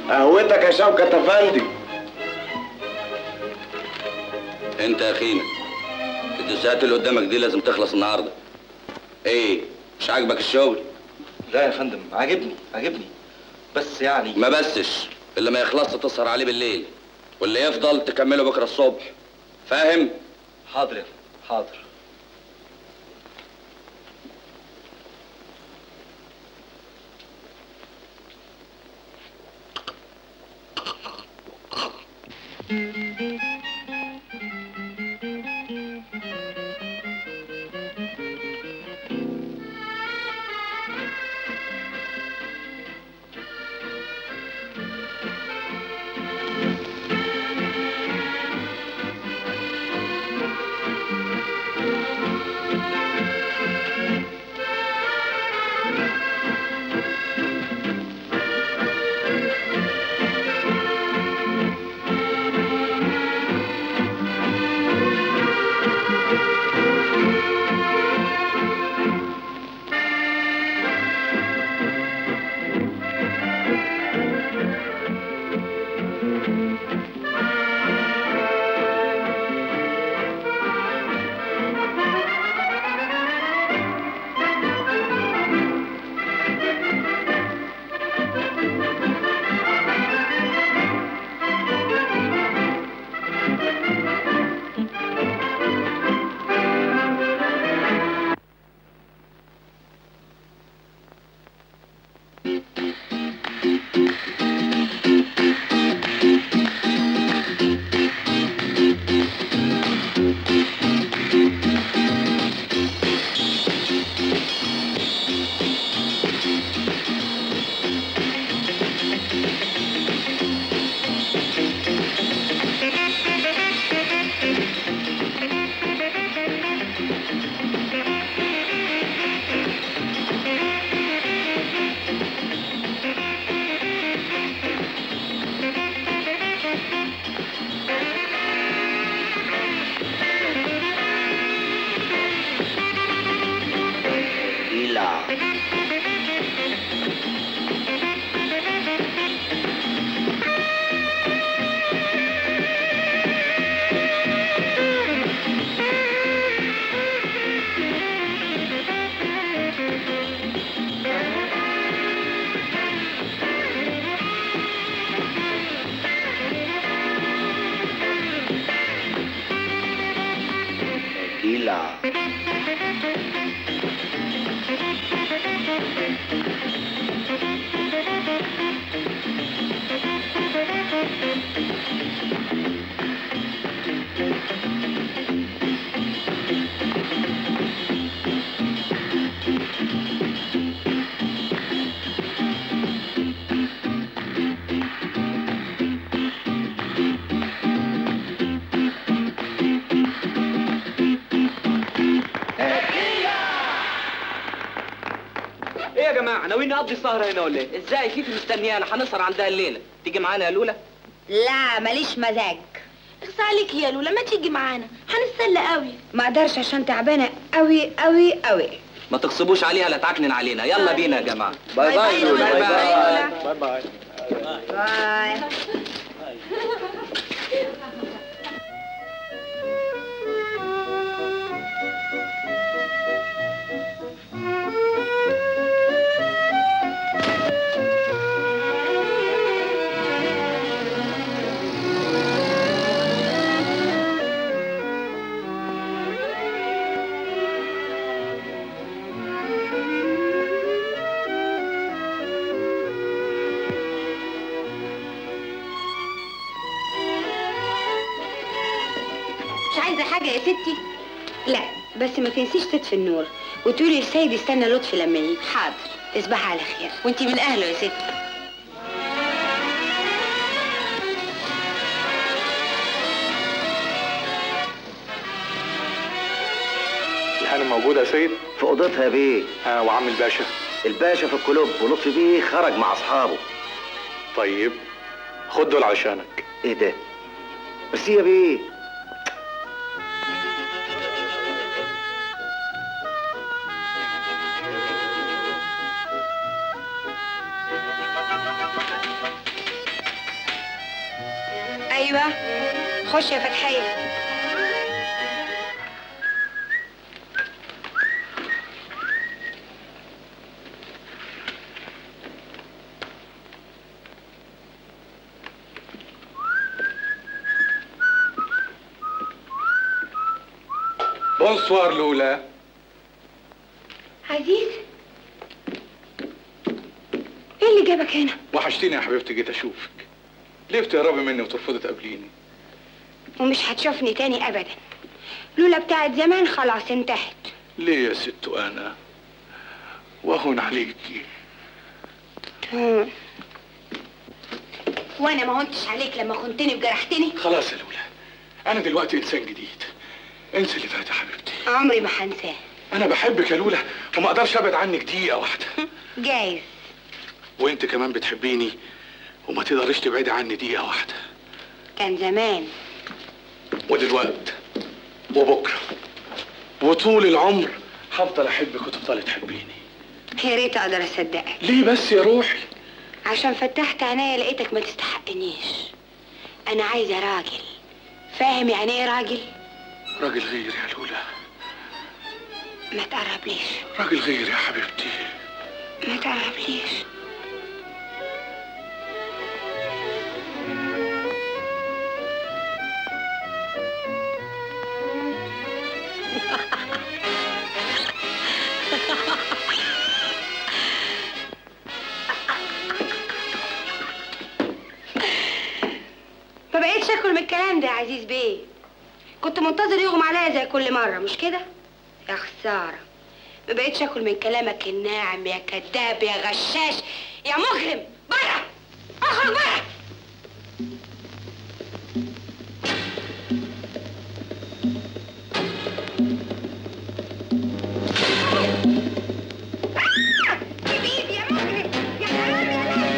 [SPEAKER 1] قهوتك يا شوكة افندي.
[SPEAKER 3] انت يا اخينا، الدوسات اللي قدامك دي لازم تخلص النهارده. ايه، مش عاجبك الشغل؟
[SPEAKER 5] لا يا فندم، عاجبني بس يعني
[SPEAKER 3] ما بسش، اللي ما يخلصش تسهر عليه بالليل، واللي يفضل تكمله بكره الصبح. فاهم؟
[SPEAKER 5] حاضر يا فندم، حاضر.
[SPEAKER 2] ناويين نقضي السهرة هنا ولا ايه؟ ازاي؟ فيفي مستنيانا، هنسهر عندها الليلة. تيجي معانا يا لولا؟
[SPEAKER 6] لا ماليش مزاج.
[SPEAKER 9] اخصى عليك يا لولا، ما تيجي معانا، هنتسلى قوي.
[SPEAKER 6] ما اقدرش عشان تعبانه قوي قوي قوي.
[SPEAKER 2] ما تغصبوش عليها لا تعكنن علينا. يلا بينا يا جماعة.
[SPEAKER 5] باي باي لولا.
[SPEAKER 6] باي
[SPEAKER 5] باي
[SPEAKER 6] باي. باي. عايزه حاجه يا ستي؟ لا بس ما تنسيش تطفي النور وتقولي للسيد يستنى لطفي لما يجي. حاضر، تصبحي على خير وانتي من اهله يا ستي.
[SPEAKER 7] الهانم موجودة يا سيد؟
[SPEAKER 5] في اوضتها يا بيه.
[SPEAKER 7] وعم الباشا؟
[SPEAKER 5] الباشا في الكلوب ولطفي بيه خرج مع اصحابه.
[SPEAKER 7] طيب خد دول علشانك.
[SPEAKER 5] ايه ده؟ بس يا بيه.
[SPEAKER 6] ايوه خش يا فتحيه.
[SPEAKER 7] بونسوار لولا.
[SPEAKER 6] عزيز، ايه اللي جابك هنا؟
[SPEAKER 7] وحشتيني يا حبيبتي، جيت اشوفك. ليه بتهربي مني وترفضي تقابليني؟
[SPEAKER 6] ومش هتشوفني تاني ابدا. لولا بتاعت زمان خلاص انتهت.
[SPEAKER 7] ليه يا ست انا؟ وهون عليكي.
[SPEAKER 6] وانا ما هنتش عليك لما خنتني وجرحتني؟
[SPEAKER 7] خلاص يا لولا، انا دلوقتي انسان جديد. انسى اللي فات يا حبيبتي.
[SPEAKER 6] عمري ما هنساه.
[SPEAKER 7] انا بحبك يا لولا وما اقدرش ابعد عنك دقيقه واحده.
[SPEAKER 6] جايز.
[SPEAKER 7] وانت كمان بتحبيني وما تقدريش تبعدي عني دقيقه واحده.
[SPEAKER 6] كان زمان.
[SPEAKER 7] ودلوقتي وبكره وطول العمر هفضل احبك وتفضلي تحبيني.
[SPEAKER 6] يا ريت اقدر اصدقك.
[SPEAKER 7] ليه بس يا روحي؟
[SPEAKER 6] عشان فتحت عينيا لقيتك ما تستحقنيش. انا عايزه راجل. فاهم يعني ايه راجل؟
[SPEAKER 7] راجل غير يا لولا.
[SPEAKER 6] ما تقربليش.
[SPEAKER 7] راجل غير يا حبيبتي.
[SPEAKER 6] ما تقربليش. ما بقيتش اكل من الكلام ده يا عزيز بيه. كنت منتظر يغمى عليا زي كل مره، مش كده؟ يا خساره. ما بقيتش اكل من كلامك الناعم يا كذاب يا غشاش يا مجرم. بره، اخرج بره. بإيدي يا مجرم يا حرام يا لعب.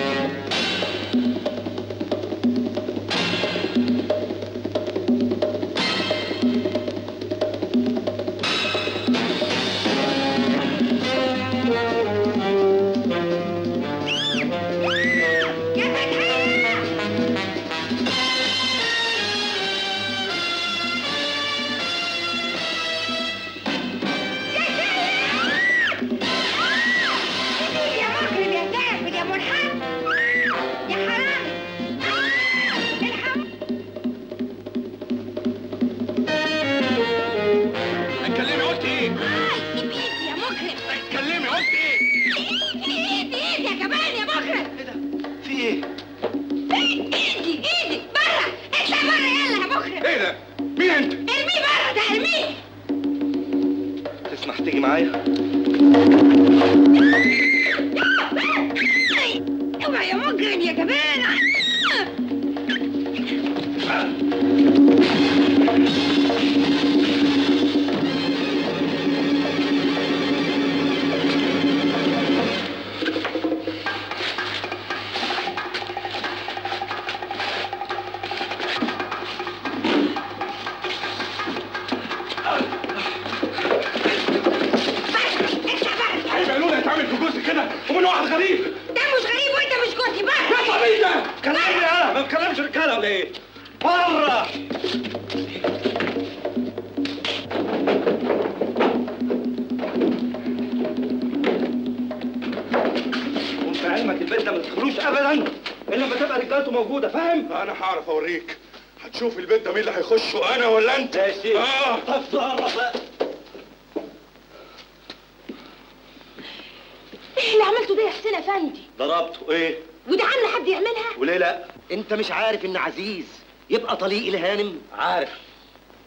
[SPEAKER 5] تسمح تيجي معايا؟
[SPEAKER 6] اوعى يا مجرم يا جبان.
[SPEAKER 7] ومن واحد غريب.
[SPEAKER 6] ده مش غريب وانت مش جوزي بره.
[SPEAKER 7] يا صبي ده كلمني انا، ما بكلمش رجاله ولا ايه؟ بره.
[SPEAKER 5] وانت علمك البيت ده ما تدخلوش ابدا الا لما تبقى رجالته موجوده، فاهم؟
[SPEAKER 7] انا هعرف اوريك. هتشوف البيت ده مين اللي هيخشه، انا ولا انت؟
[SPEAKER 5] يا شيخ.
[SPEAKER 7] طب تصرف بقى.
[SPEAKER 6] ايه اللي عملته ده يا حسين افندي؟
[SPEAKER 5] ضربته. ايه؟
[SPEAKER 6] وده عامله حد يعملها؟
[SPEAKER 5] وليه لا؟ انت مش عارف ان عزيز يبقى طليق الهانم؟
[SPEAKER 3] عارف.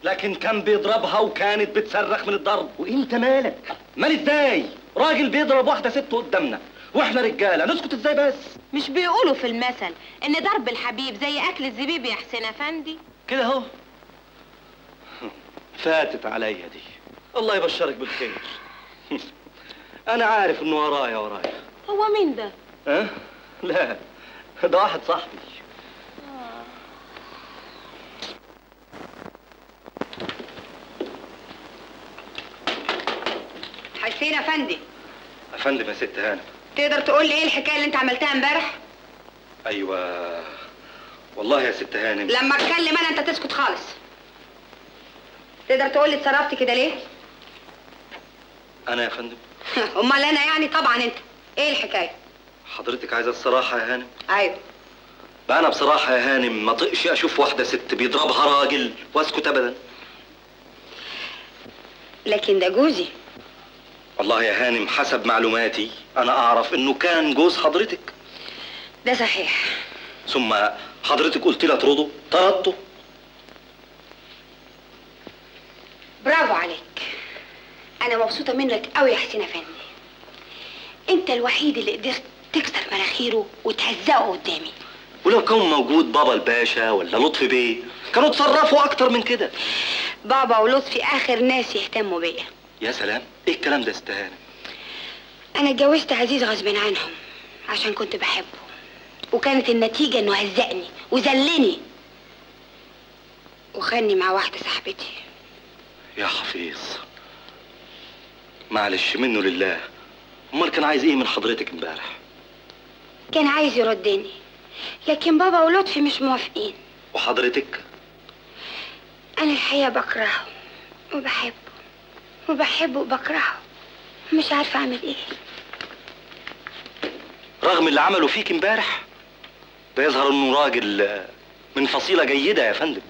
[SPEAKER 5] لكن كان بيضربها وكانت بتصرخ من الضرب.
[SPEAKER 4] وانت مالك؟
[SPEAKER 5] مال ازاي؟ راجل بيضرب واحدة ست قدامنا واحنا رجالة، نسكت ازاي بس؟
[SPEAKER 9] مش بيقولوا في المثل ان ضرب الحبيب زي اكل الزبيب يا حسين افندي؟
[SPEAKER 5] كده اهو. فاتت عليا دي. الله يبشرك بالخير. انا عارف انه ورايا.
[SPEAKER 9] هو مين ده؟
[SPEAKER 5] ها؟ لا، ده واحد صاحبي.
[SPEAKER 6] حسين افندي.
[SPEAKER 5] افندم يا ست هانم.
[SPEAKER 6] تقدر تقول لي ايه الحكايه اللي انت عملتها امبارح؟
[SPEAKER 5] ايوه والله يا ست هانم.
[SPEAKER 6] لما اتكلم انا انت تسكت خالص. تقدر تقول لي اتصرفت كده ليه؟
[SPEAKER 5] انا يا فندم؟
[SPEAKER 6] امال انا يعني طبعا انت. ايه الحكايه؟
[SPEAKER 5] حضرتك عايزه الصراحه يا هانم؟
[SPEAKER 6] ايوه.
[SPEAKER 5] بقى انا بصراحه يا هانم ما طقش اشوف واحده ست بيضربها راجل واسكت ابدا.
[SPEAKER 6] لكن ده جوزي.
[SPEAKER 5] والله يا هانم حسب معلوماتي انا اعرف انه كان جوز حضرتك.
[SPEAKER 6] ده صحيح.
[SPEAKER 5] ثم حضرتك قلت لي اطرده، طردته.
[SPEAKER 6] برافو عليك. انا مبسوطه منك قوي يا حسين افندي. انت الوحيد اللي قدرت تكسر مناخيره وتهزقه قدامي.
[SPEAKER 5] ولو كان موجود بابا الباشا ولا لطفي بيه كانوا اتصرفوا اكتر من كده.
[SPEAKER 6] بابا ولطفي اخر ناس يهتموا بيا.
[SPEAKER 5] يا سلام، ايه الكلام ده استهانه؟
[SPEAKER 6] انا اتجوزت عزيز غصب عنهم عشان كنت بحبه، وكانت النتيجه انه هزقني وذلني وخاني مع واحده صاحبتي.
[SPEAKER 5] يا حفيظ، معلش منه لله. امال كان عايز ايه من حضرتك امبارح؟
[SPEAKER 6] كان عايز يردني، لكن بابا ولطفي مش موافقين.
[SPEAKER 5] وحضرتك؟
[SPEAKER 6] انا الحقيقه بكرهه وبحبه وبكرهه، مش عارفه اعمل ايه.
[SPEAKER 5] رغم اللي عمله فيك امبارح ده يظهر انه راجل من فصيله جيده يا فندم.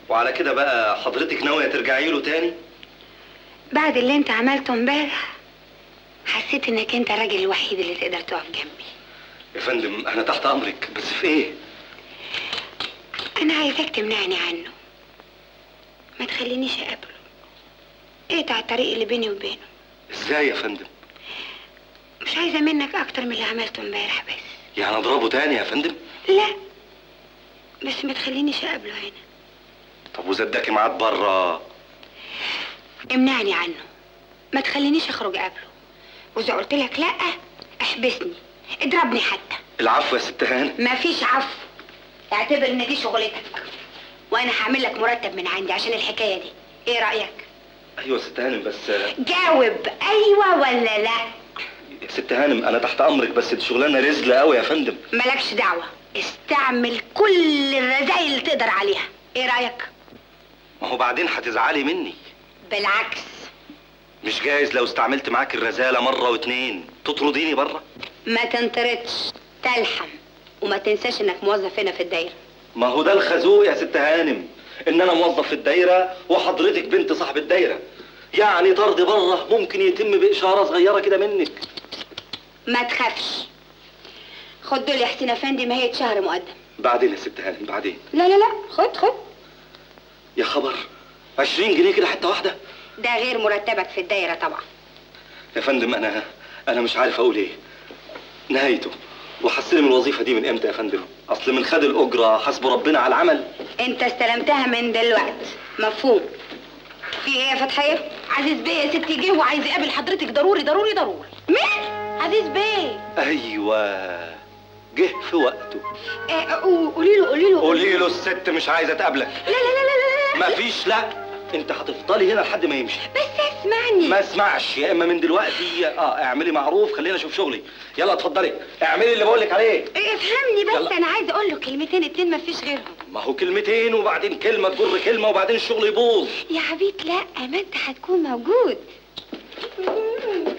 [SPEAKER 5] وعلى كده بقى حضرتك ناويه ترجعي له تاني؟
[SPEAKER 6] بعد اللي انت عملته امبارح حسيت انك انت الراجل الوحيد اللي تقدر تقف جنبي.
[SPEAKER 5] يا فندم انا تحت امرك، بس في ايه؟
[SPEAKER 6] انا عايزاك تمنعني عنه، ما تخلينيش اقابله. اقطع الطريق اللي بيني وبينه.
[SPEAKER 5] ازاي يا فندم؟
[SPEAKER 6] مش عايزه منك اكتر من اللي عملته امبارح بس.
[SPEAKER 5] يعني اضربه تاني يا فندم؟
[SPEAKER 6] لا، بس ما تخلينيش اقابله هنا.
[SPEAKER 5] طب وزداكي معاد بره؟
[SPEAKER 6] امنعني عنه، ما تخلينيش اخرج قبله، واذا قلت لك لا احبسني، اضربني حتى.
[SPEAKER 5] العفو يا ست هانم.
[SPEAKER 6] مفيش عفو، اعتبر ان دي شغلتك، وانا هعمل لك مرتب من عندي عشان الحكايه دي. ايه رايك؟
[SPEAKER 5] ايوه يا ست هانم، بس
[SPEAKER 6] جاوب ايوه ولا لا.
[SPEAKER 5] يا ست هانم انا تحت امرك، بس دي شغلانه رزله قوي يا فندم.
[SPEAKER 6] مالكش دعوه، استعمل كل الرذايل اللي تقدر عليها. ايه رايك؟
[SPEAKER 5] ما هو بعدين هتزعلي مني.
[SPEAKER 6] بالعكس.
[SPEAKER 5] مش جايز لو استعملت معاك الرزاله مره واتنين تطرديني بره؟
[SPEAKER 6] ما تنطردش، تلحم، وما تنساش انك موظف هنا في الدايره.
[SPEAKER 5] ما هو ده الخازوق يا ست هانم، ان انا موظف في الدايره وحضرتك بنت صاحب الدايره. يعني طرد بره ممكن يتم باشاره صغيره كده منك.
[SPEAKER 6] ما تخافش، خد دول يا حسين افندي، ما هي شهر مقدم.
[SPEAKER 5] بعدين يا ست هانم بعدين.
[SPEAKER 6] لا خد.
[SPEAKER 5] يا خبر، 20 جنيه كده حته واحده؟
[SPEAKER 6] ده غير مرتبك في الدايره طبعا.
[SPEAKER 5] يا فندم انا مش عارف اقول ايه. نهايته. وحسلم الوظيفه دي من امتى يا فندم؟ اصل من خد الاجره حسب ربنا على العمل.
[SPEAKER 6] انت استلمتها من دلوقت، مفهوم؟ في ايه يا فتحيه؟
[SPEAKER 9] عزيز بيه يا ستي جه وعايز يقابل حضرتك ضروري.
[SPEAKER 6] مين؟
[SPEAKER 9] عزيز بيه.
[SPEAKER 5] ايوه، جه في وقته.
[SPEAKER 6] قولي له
[SPEAKER 5] الست مش عايزه تقابلك.
[SPEAKER 6] لا
[SPEAKER 5] مفيش لا، انت هتفضلي هنا لحد ما يمشي.
[SPEAKER 6] بس اسمعني.
[SPEAKER 5] ما اسمعش، يا اما من دلوقتي اعملي معروف خلينا اشوف شغلي. يلا اتفضلي اعملي اللي بقولك عليه.
[SPEAKER 6] افهمني بس
[SPEAKER 5] يلا.
[SPEAKER 6] انا عايزه اقول له كلمتين اتنين مفيش غيرهم.
[SPEAKER 5] ما هو كلمتين وبعدين كلمه تجر كلمه وبعدين الشغل يبوظ.
[SPEAKER 6] يا حبيب لا، ما انت هتكون موجود.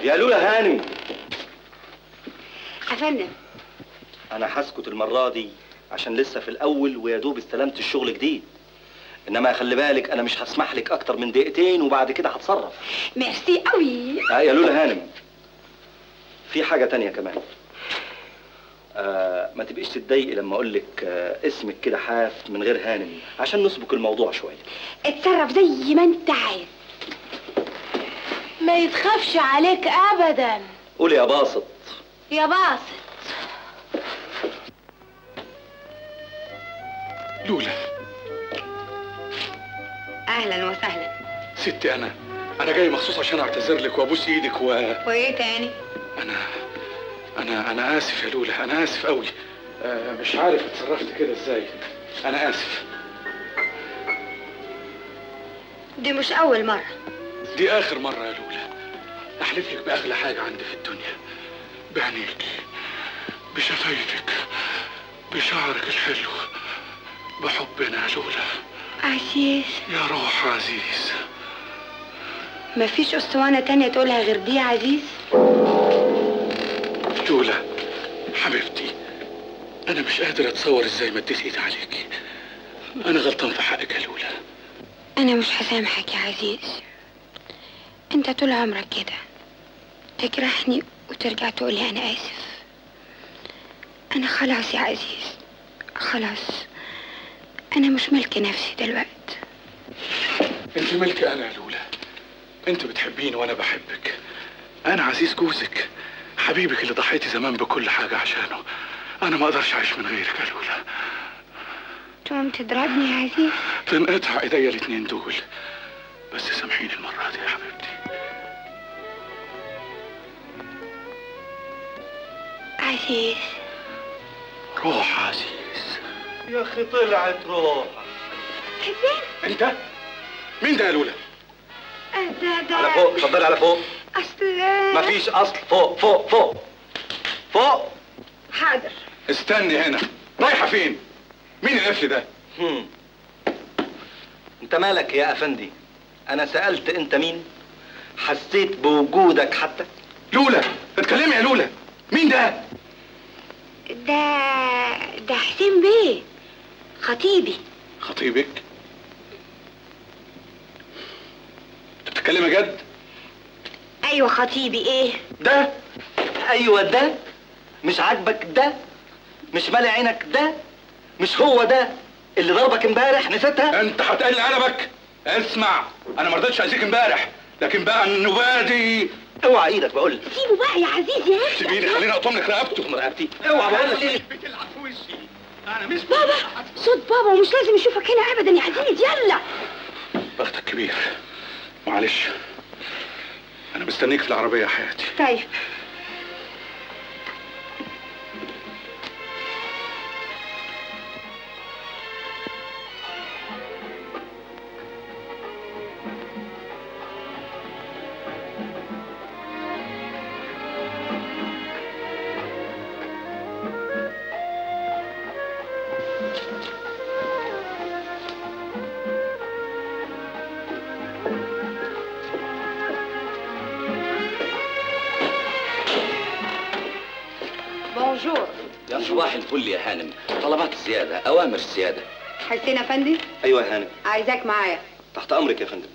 [SPEAKER 5] يا لولا هانم.
[SPEAKER 6] افندم،
[SPEAKER 5] انا هسكت المره دي عشان لسه في الاول ويا دوب استلمت الشغل جديد. انما خلي بالك انا مش هسمح لك اكتر من دقيقتين وبعد كده هتصرف.
[SPEAKER 6] ميرسي قوي.
[SPEAKER 5] يا لولا هانم، في حاجه تانية كمان. ما تبقيش تتضايقي لما اقول لك اسمك كده حاف من غير هانم، عشان نسبق الموضوع شويه.
[SPEAKER 6] اتصرف زي ما انت عايز.
[SPEAKER 9] ما يتخافش عليك ابدا.
[SPEAKER 5] قولي يا باسط.
[SPEAKER 9] يا باسط.
[SPEAKER 7] لولا.
[SPEAKER 6] اهلا وسهلا.
[SPEAKER 7] ستي انا جاي مخصوص عشان اعتذر لك وابوس ايدك
[SPEAKER 6] وايه تاني؟
[SPEAKER 7] انا اسف يا لولا، انا اسف قوي. مش عارف اتصرفت كده ازاي. انا اسف.
[SPEAKER 6] دي مش اول مرة.
[SPEAKER 7] دي اخر مرة يا لولا. احلف لك باغلى حاجة عندي في الدنيا، بعينيك، بشفايفك، بشعرك الحلو، بحبنا يا لولا.
[SPEAKER 6] عزيز
[SPEAKER 7] يا روح عزيز.
[SPEAKER 6] مفيش اسطوانة تانية تقولها غير دي يا عزيز؟
[SPEAKER 7] لولا حبيبتي، انا مش قادر اتصور ازاي مديت ايدي عليكي. انا غلطان في حقك يا لولا.
[SPEAKER 6] انا مش هسامحك يا عزيز. انت طول عمرك كده تجرحني وترجع تقولي انا اسف. انا خلاص يا عزيز، خلاص. انا مش ملك نفسي دلوقتي.
[SPEAKER 7] انت ملكي انا يا لولا. انت بتحبيني وانا بحبك. انا عزيز جوزك، حبيبك اللي ضحيتي زمان بكل حاجة عشانه. انا ما اقدرش اعيش من غيرك يا لولا.
[SPEAKER 6] تقوم تضربني يا عزيز؟
[SPEAKER 7] تنقطع ايديا الاتنين دول. بس سامحيني المرة دي يا حبيبتي.
[SPEAKER 6] عزيز.
[SPEAKER 7] روح عزيز.
[SPEAKER 5] يا اخي طلعت روحك.
[SPEAKER 6] حسين.
[SPEAKER 7] انت مين ده يا لولا؟
[SPEAKER 6] ده
[SPEAKER 5] على فوق، اتفضلي على فوق.
[SPEAKER 6] اصل
[SPEAKER 5] مفيش اصل، فوق فوق فوق فوق.
[SPEAKER 6] حاضر.
[SPEAKER 7] استني هنا. رايحة فين؟ مين القفل ده؟
[SPEAKER 5] انت مالك يا افندي؟ انا سألت انت مين؟ حسيت بوجودك حتى؟
[SPEAKER 7] لولا اتكلمي يا لولا. مين ده؟
[SPEAKER 6] ده حسين بيه، خطيبي.
[SPEAKER 7] خطيبك؟ انت بتتكلمي جد؟
[SPEAKER 6] ايوه خطيبي. ايه
[SPEAKER 5] ده؟ ايوه ده؟ مش عاجبك ده؟ مش مالي عينك ده؟ مش هو ده اللي ضربك امبارح؟ نسيتها؟
[SPEAKER 7] انت هتقل قلبك. اسمع، انا ما رضيتش اذيك امبارح، لكن بقى النوبه دي.
[SPEAKER 5] اوعى ايدك بقول لك.
[SPEAKER 6] سيبه بقى يا عزيز يا اخي.
[SPEAKER 7] سيبيني، خليني اقطم لك رقبته.
[SPEAKER 5] رقبتي؟ اوعى بقول لك ايه؟
[SPEAKER 1] بتلعب في وشي. انا مش
[SPEAKER 6] بابا، صوت بابا ومش لازم يشوفك هنا ابدا يا عزيز. يلا.
[SPEAKER 7] بختك كبير. معلش، انا مستنيك في العربيه يا حياتي.
[SPEAKER 6] طيب. بونجور.
[SPEAKER 10] يا صباح الفل يا هانم. طلبات السيادة، أوامر السيادة.
[SPEAKER 6] حسين افندي،
[SPEAKER 5] ايوه يا هانم.
[SPEAKER 6] عايزاك معايا.
[SPEAKER 5] تحت امرك يا فندم.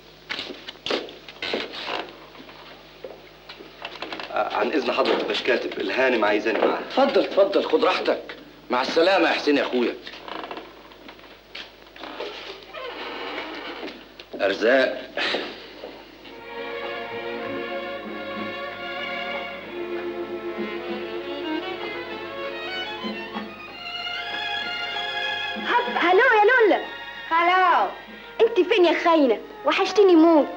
[SPEAKER 5] عن اذن حضرتك باش كاتب، الهانم عايزاني معاها.
[SPEAKER 10] اتفضل اتفضل، خد راحتك. مع السلامة يا حسين يا أخويا. أرزاق.
[SPEAKER 6] هلو يا لولا. هلو. انت فين يا خاينه؟ وحشتني موت.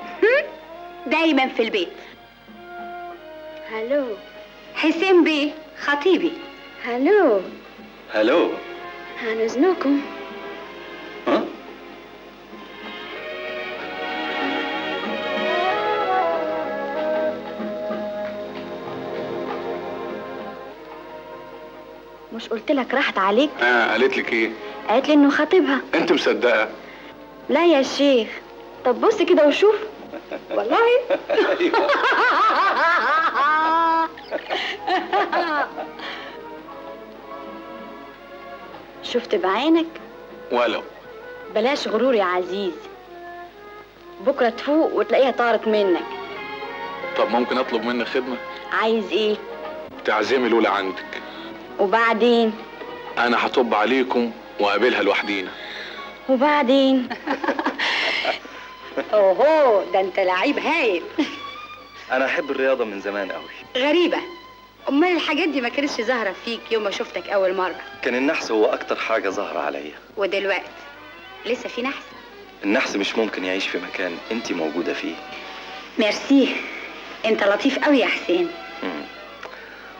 [SPEAKER 6] دايما في البيت. هلو. حسين بيه، خطيبي. هلو.
[SPEAKER 5] هلو.
[SPEAKER 6] هنزنوكم.
[SPEAKER 5] ها؟
[SPEAKER 6] مش قلت لك راحت عليك؟
[SPEAKER 7] قالت لك ايه؟
[SPEAKER 6] قالت لي انه خطيبها.
[SPEAKER 7] انت مصدقه؟
[SPEAKER 6] لا يا شيخ. طب بص كده وشوف. والله. شفت بعينك؟
[SPEAKER 7] ولو.
[SPEAKER 6] بلاش غرور يا عزيز. بكره تفوق وتلاقيها طارت منك.
[SPEAKER 7] طب ممكن اطلب منك خدمه؟
[SPEAKER 6] عايز ايه؟
[SPEAKER 7] تعزمي لولا عندك.
[SPEAKER 6] وبعدين؟
[SPEAKER 7] انا هطب عليكم واقابلها لوحدينا.
[SPEAKER 6] وبعدين؟ اوهو، ده انت لعيب هايل.
[SPEAKER 5] انا احب الرياضه من زمان قوي.
[SPEAKER 6] غريبة، امال الحاجات دي ما كانتش ظاهرة فيك يوم ما شفتك اول مرة؟
[SPEAKER 5] كان النحس هو اكتر حاجه ظاهره عليا.
[SPEAKER 6] ودلوقتي لسه في نحس؟
[SPEAKER 5] النحس مش ممكن يعيش في مكان انت موجوده فيه.
[SPEAKER 6] ميرسي، انت لطيف قوي يا حسين.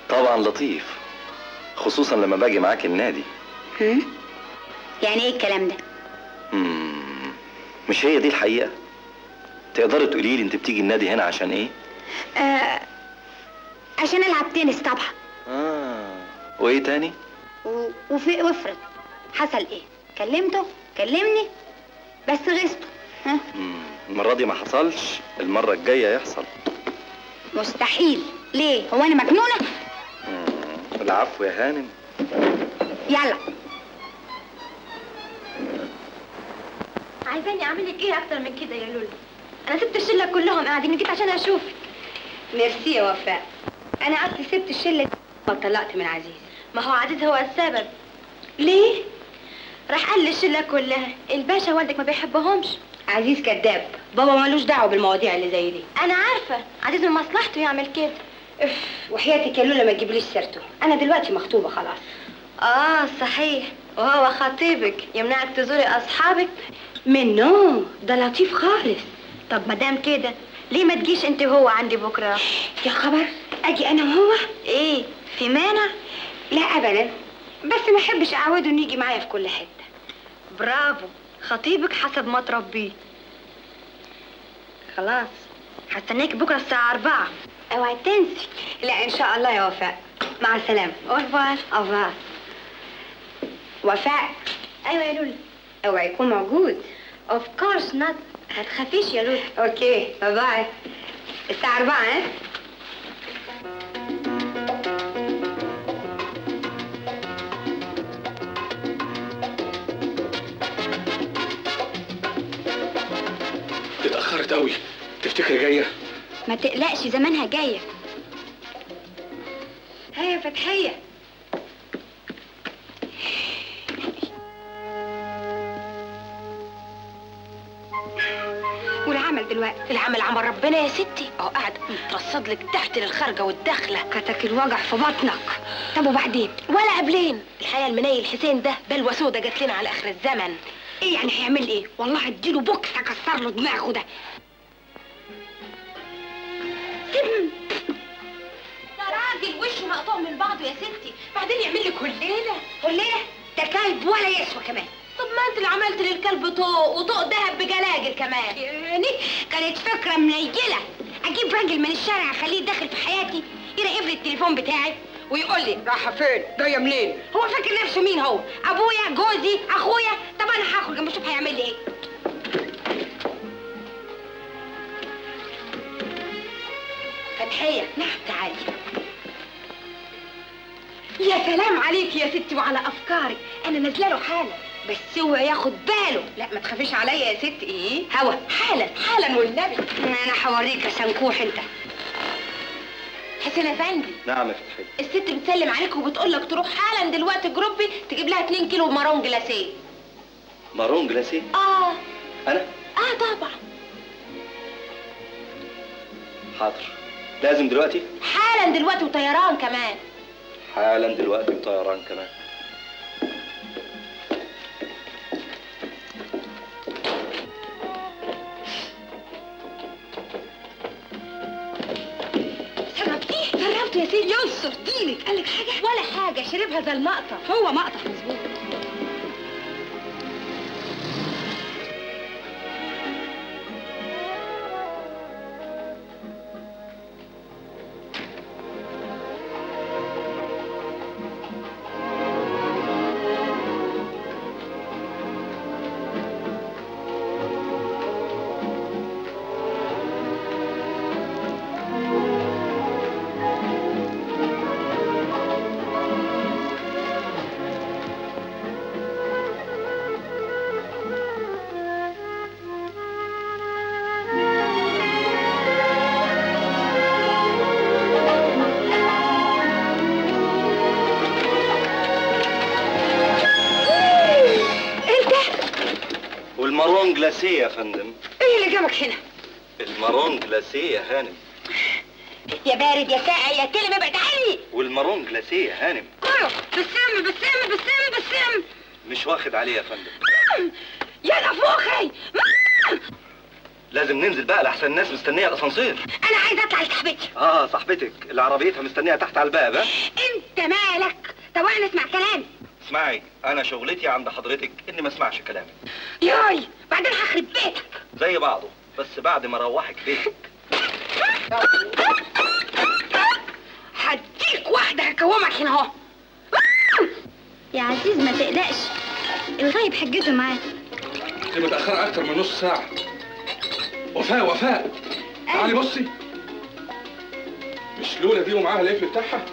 [SPEAKER 5] طبعا لطيف، خصوصا لما باجي معاك النادي.
[SPEAKER 6] يعني ايه الكلام ده؟
[SPEAKER 5] مش هي دي الحقيقه؟ تقدري تقولي لي انت بتيجي النادي هنا عشان ايه؟
[SPEAKER 6] عشان العب تنس طبعا.
[SPEAKER 5] وايه تاني؟
[SPEAKER 6] وافرض حصل ايه؟ كلمته؟ كلمني؟ بس غصته. ها؟
[SPEAKER 5] المره دي ما حصلش، المره الجايه يحصل.
[SPEAKER 6] مستحيل. ليه؟ هو انا مجنونه؟
[SPEAKER 5] العفو يا هانم.
[SPEAKER 6] يلا.
[SPEAKER 11] عايزاني اعمل لك ايه اكتر من كده يا لولو؟ انا سبت الشله كلهم قاعدين، جيت عشان اشوفك.
[SPEAKER 6] ميرسي يا وفاء. انا اصلي سبت الشله دي وطلقت من عزيز.
[SPEAKER 11] ما هو عزيز هو السبب.
[SPEAKER 6] ليه؟
[SPEAKER 11] راح قال للشله كلها الباشا والدك ما بيحبهمش.
[SPEAKER 6] عزيز كذاب، بابا مالوش دعوه بالمواضيع اللي زي دي.
[SPEAKER 11] انا عارفه عزيز من مصلحته يعمل كده.
[SPEAKER 6] وحياتك يا لولا ما تجيبليش سيرته، انا دلوقتي مخطوبه خلاص.
[SPEAKER 11] صحيح، وهو خطيبك يمنعك تزوري اصحابك؟
[SPEAKER 6] منه ده لطيف خالص.
[SPEAKER 11] طب ما دام كده ليه ما تجيش انت وهو عندي بكره؟
[SPEAKER 6] يا خبر، اجي انا وهو؟
[SPEAKER 11] ايه، في مانع؟
[SPEAKER 6] لا ابدا، بس ما احبش اعوده انه يجي معايا في كل حته.
[SPEAKER 11] برافو، خطيبك حسب ما تربيه. خلاص، هستناك بكره الساعه 4.
[SPEAKER 6] اوعي تنسي. لا ان شاء الله يا وفاء. مع السلامه.
[SPEAKER 11] اوفر.
[SPEAKER 6] اوفر. وفاء.
[SPEAKER 11] ايوه يا لولو.
[SPEAKER 6] اوعي يكون موجود.
[SPEAKER 11] اوف كورس نوت. ما تخافيش يا لولو.
[SPEAKER 6] اوكي، باي باي. الساعه 4 ها؟
[SPEAKER 7] اتأخرت قوي، تفتكر جاية؟
[SPEAKER 6] ما تقلقش، زمانها جاية. ها يا فتحية. والعمل دلوقتي؟
[SPEAKER 11] العمل عمل ربنا يا ستي، اهو قاعد مترصد لك تحت للخارجه والداخله.
[SPEAKER 6] كتك الوجع في بطنك. طب وبعدين؟
[SPEAKER 11] ولا قبلين، الحقيقه المنيل حسين ده بلوى سودا جات لنا على اخر الزمن.
[SPEAKER 6] ايه يعني هيعمل ايه؟ والله اديله بوكس اكسر له دماغه ده.
[SPEAKER 11] ده راجل وشه مقطوع من بعضه يا ستي، بعدين يعمل لك كليله.
[SPEAKER 6] كليله؟ ده كلب ولا يسوى كمان.
[SPEAKER 11] طب ما انت اللي عملت للكلب طوق، وطوق دهب بجلاجل كمان.
[SPEAKER 6] يعني كانت فكره منيله. اجيب راجل من الشارع اخليه داخل في حياتي يراقب لي التليفون بتاعي ويقول لي رايحه فين؟ جايه منين؟ هو فاكر نفسه مين هو؟ ابويا، جوزي، اخويا؟ طب انا هخرج اما اشوف هيعمل لي ايه. فتحيه. نعم تعالي.
[SPEAKER 11] يا سلام عليك يا ستي وعلى افكارك، انا نازله له حالا.
[SPEAKER 6] بس اوعي ياخد باله. لا ما تخافيش عليا يا ستي. ايه هوا؟
[SPEAKER 11] حالا حالا والنبي.
[SPEAKER 6] انا هوريك يا سنكوح انت.
[SPEAKER 11] حسين افندي.
[SPEAKER 5] نعم يا فتحية.
[SPEAKER 11] الست بتسلم عليك وبتقول لك تروح حالا دلوقتي جروبي تجيب لها 2 كيلو مارون جلاسيه.
[SPEAKER 5] مارون جلاسيه؟ انا؟
[SPEAKER 11] طبعا.
[SPEAKER 5] حاضر. لازم دلوقتي؟
[SPEAKER 11] حالا دلوقتي وطيران كمان.
[SPEAKER 5] حالا دلوقتي وطيران كمان.
[SPEAKER 11] جربت يا سيدي؟ ينصف دينك. قال لك حاجه؟ ولا حاجه، شربها زي المقطف.
[SPEAKER 6] هو مقطف مظبوط.
[SPEAKER 5] المارون جلاسيه يا فندم.
[SPEAKER 6] ايه اللي جابك هنا؟
[SPEAKER 5] المارون جلاسيه يا هانم.
[SPEAKER 6] يا بارد يا ساقع يا كلمة ابعد عني.
[SPEAKER 5] والمارون جلاسيه يا هانم.
[SPEAKER 6] كله بالسم.
[SPEAKER 5] مش واخد عليه يا فندم.
[SPEAKER 6] يا نفوخي.
[SPEAKER 5] لازم ننزل بقى لأحسن الناس مستنيه الاسانسير.
[SPEAKER 6] انا عايزه اطلع لصاحبتي.
[SPEAKER 5] صاحبتك اللي عربيتها مستنيه تحت على الباب.
[SPEAKER 6] انت مالك؟ طوعني اسمع كلامي.
[SPEAKER 5] اسمعي، انا شغلتي عند حضرتك اني ما اسمعش كلامك.
[SPEAKER 6] ياي بعدين هخرب بيتك.
[SPEAKER 5] زي بعضه بس بعد ما اروحك بيتك.
[SPEAKER 6] هديك واحده هكومك هنا اهو.
[SPEAKER 11] يا عزيز ما تقلقش، الغايب حجته معاه.
[SPEAKER 7] انت متاخره اكتر من نص ساعه. وفاء تعالي بصي. مش لولا دي ومعاها القفل بتاعها؟